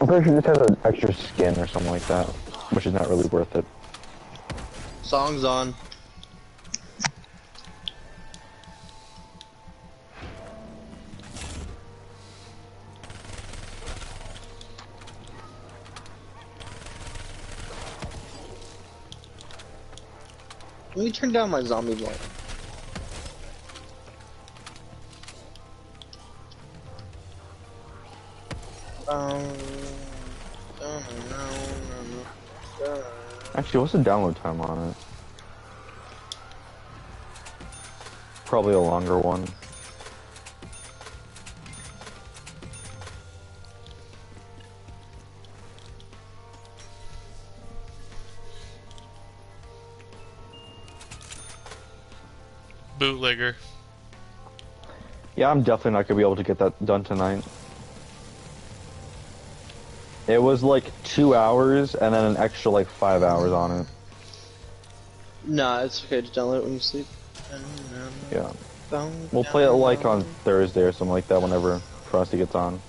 I'm pretty sure it just has an extra skin or something like that, which is not really worth it. Song's on. Let me turn down my zombie volume. Actually, what's the download time on it? Probably a longer one. Bootlegger. Yeah, I'm definitely not gonna be able to get that done tonight. It was like 2 hours and then an extra like 5 hours on it. Nah, it's okay to download it when you sleep. Yeah. We'll play it like on Thursday or something like that whenever Frosty gets on.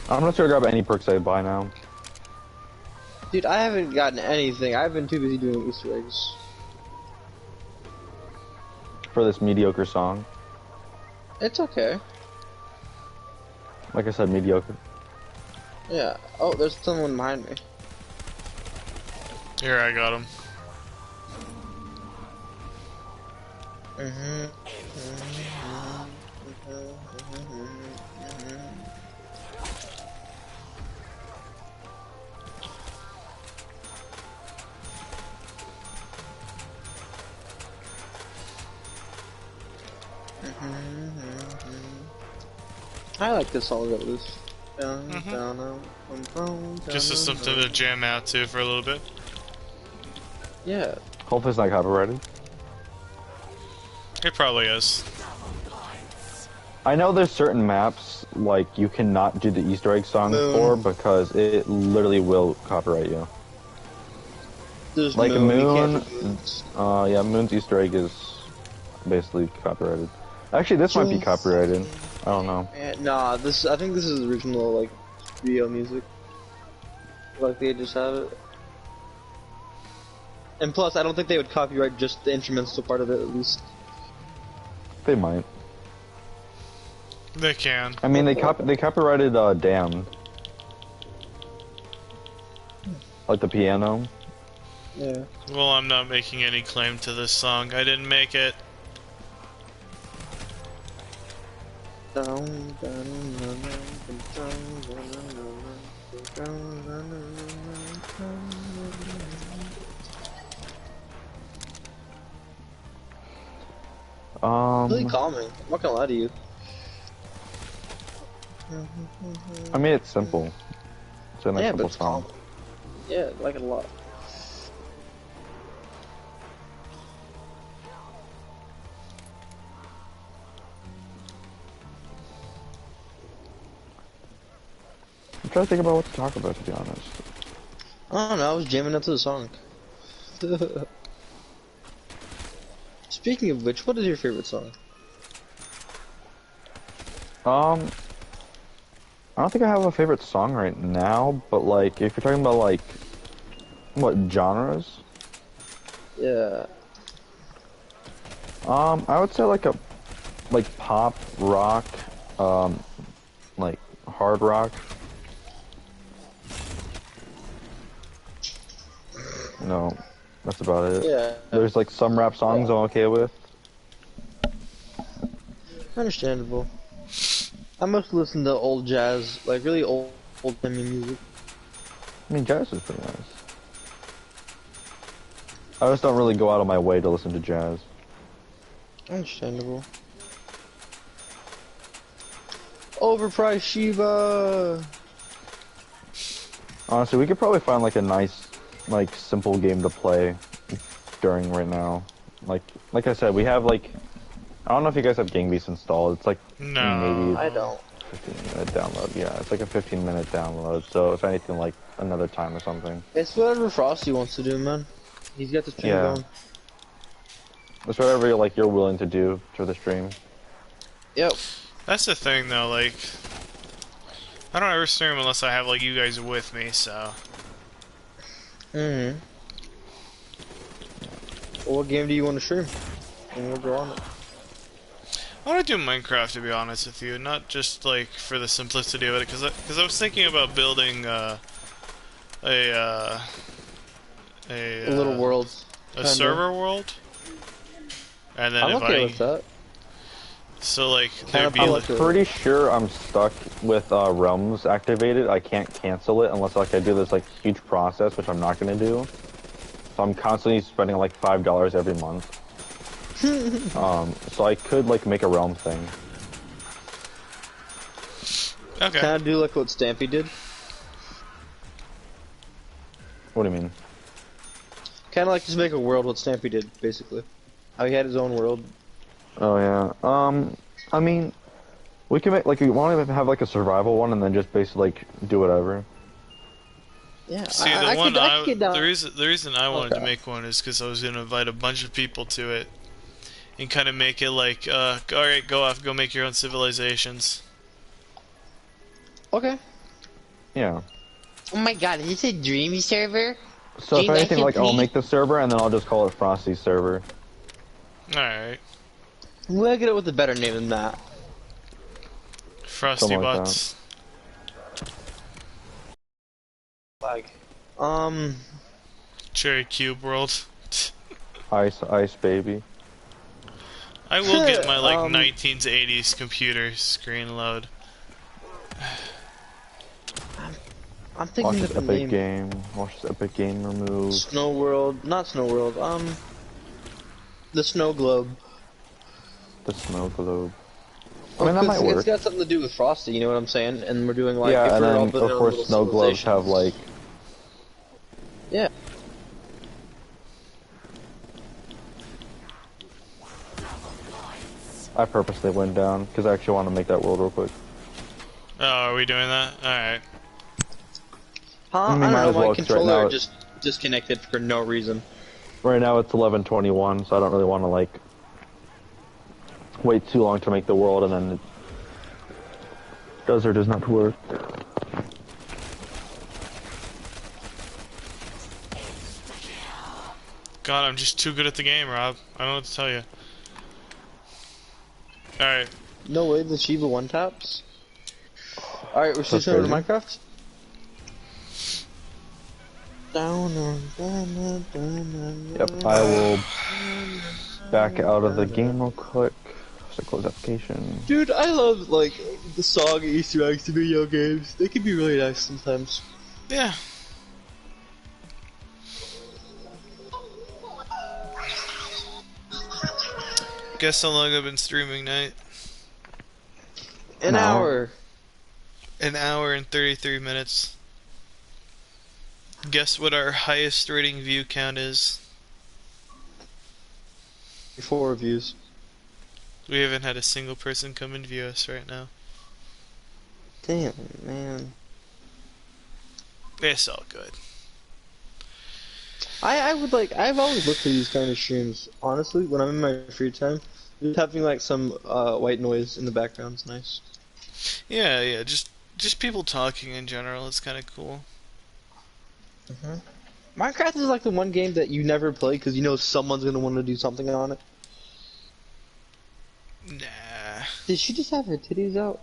I'm not sure to grab any perks I buy now. Dude, I haven't gotten anything. I've been too busy doing Easter eggs. For this mediocre song. It's okay. Like I said, mediocre. Yeah. Oh, there's someone behind me. Here, I got him. I like this song at least. Just as something to jam out to for a little bit. Yeah. Hopefully it's not copyrighted. It probably is. I know there's certain maps, like, you cannot do the Easter egg song Moon. for because it literally will copyright you. There's Like Moon. You Moon, can't do Moons. yeah, Moon's Easter egg is basically copyrighted. Actually, this might be copyrighted. I don't know. Nah, I think this is original, like, video music. Like, they just have it. And plus, I don't think they would copyright just the instrumental part of it, at least. They might. They can. I mean, they copyrighted Damned. Like the piano. Yeah. Well, I'm not making any claim to this song. I didn't make it. Really calming. I'm not gonna lie to you. I mean, it's simple. It's a nice Yeah, simple but it's song. calming. Yeah, I like it a lot. I'm trying to think about what to talk about, to be honest. I don't know, I was jamming out to the song. Speaking of which, what is your favorite song? I don't think I have a favorite song right now, but like if you're talking about like what genres, Yeah. I would say like pop, rock, um, like hard rock. No, that's about it. Yeah. There's like some rap songs I'm okay with. Understandable. I mostly listen to old jazz, like really old timey music. I mean, jazz is pretty nice. I just don't really go out of my way to listen to jazz. Understandable. Overpriced Shiva. Honestly, we could probably find like a nice, like simple game to play during right now. Like I said, we have like I don't know if you guys have Gang Beasts installed. It's like No. maybe I don't. 15-minute download. Yeah, it's like a 15-minute download. So if anything, like another time or something. It's whatever Frosty wants to do, man. He's got the stream Yeah. going. It's whatever you're willing to do for the stream. Yep. That's the thing, though. Like, I don't ever stream unless I have like you guys with me. So. Mm-hmm. Well, what game do you want to stream? And we'll go on it. I want to do Minecraft, to be honest with you, not just like for the simplicity of it, because I was thinking about building a Little Worlds. a kinda. server world, and then I'm if okay with that. so like Kinda there'd be feel like, like Pretty sure I'm stuck with Realms activated. I can't cancel it unless like I do this like huge process, which I'm not gonna do. So I'm constantly spending like $5 every month. So I could like make a Realm thing. okay, Kind of do like what Stampy did. What do you mean? Kind of like just make a world what Stampy did, basically. How he had his own world. Oh yeah. I mean, we can make like we want to have like a survival one and then just basically like do whatever. Yeah. see I the one could, the reason I wanted to Okay. make one is because I was gonna invite a bunch of people to it, and kind of make it like, all right, go make your own civilizations. Okay. Yeah. Oh my god, is this a Dreamy server? So if Gene, anything, like I'll please? make the server and then I'll just call it Frosty's server. All right, We'll get it with a better name than that. Frosty Something like Butts. Like, Cherry Cube World. Ice baby. I will get my like Um, 1980s computer screen load. I'm Watch thinking this of a epic name. game. Watch this epic game remove. Snow World, not Snow World. The Snow Globe. The snow globe. I Oh, mean, that 'cause might it's work. got something to do with Frosty. You know what I'm saying? And we're doing like Yeah, if and we're all then building of our course little snow globes have civilizations. like. Yeah. I purposely went down because I actually want to make that world real quick. Oh, are we doing that? All right. Huh? I mean, I might don't as know. well, My 'cause right controller now- just disconnected for no reason. Right now it's 11:21, so I don't really want to like wait too long to make the world and then it does or does not work. God, I'm just too good at the game, Rob. I don't know what to tell you. All right. No way, the Shiva one taps. All right, we're That's switching over to crazy. Minecraft. Down. Yep, I will back out of the game real quick. So close application. Dude, I love like the song Easter eggs to video games. They can be really nice sometimes. Yeah. Guess how long I've been streaming, Night? An No. hour. An hour and 33 minutes. Guess what our highest rating view count is? 4 reviews. We haven't had a single person come and view us right now. Damn, man. It's all good. I would like. I've always looked at these kind of streams. Honestly, when I'm in my free time, just having like some white noise in the background is nice. Yeah, just just people talking in general is kind of cool. Minecraft is like the one game that you never play because you know someone's gonna want to do something on it. Nah. Did she just have her titties out?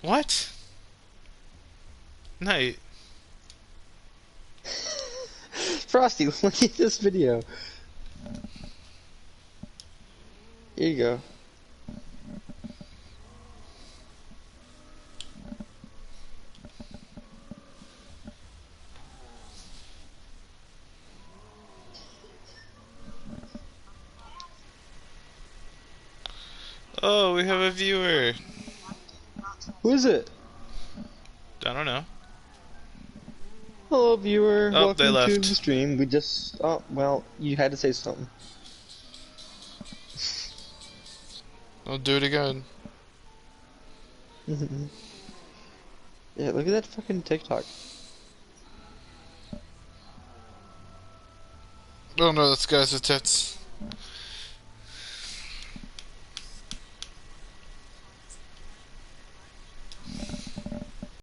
What? Night. Frosty, look at this video. Here you go. Oh, we have a viewer. Who is it? I don't know. Hello, viewer. Oh, Welcome they to left. the stream. We just. Oh, well, you had to say something. I'll do it again. Yeah, look at that fucking TikTok. Oh no, that's guys with tits.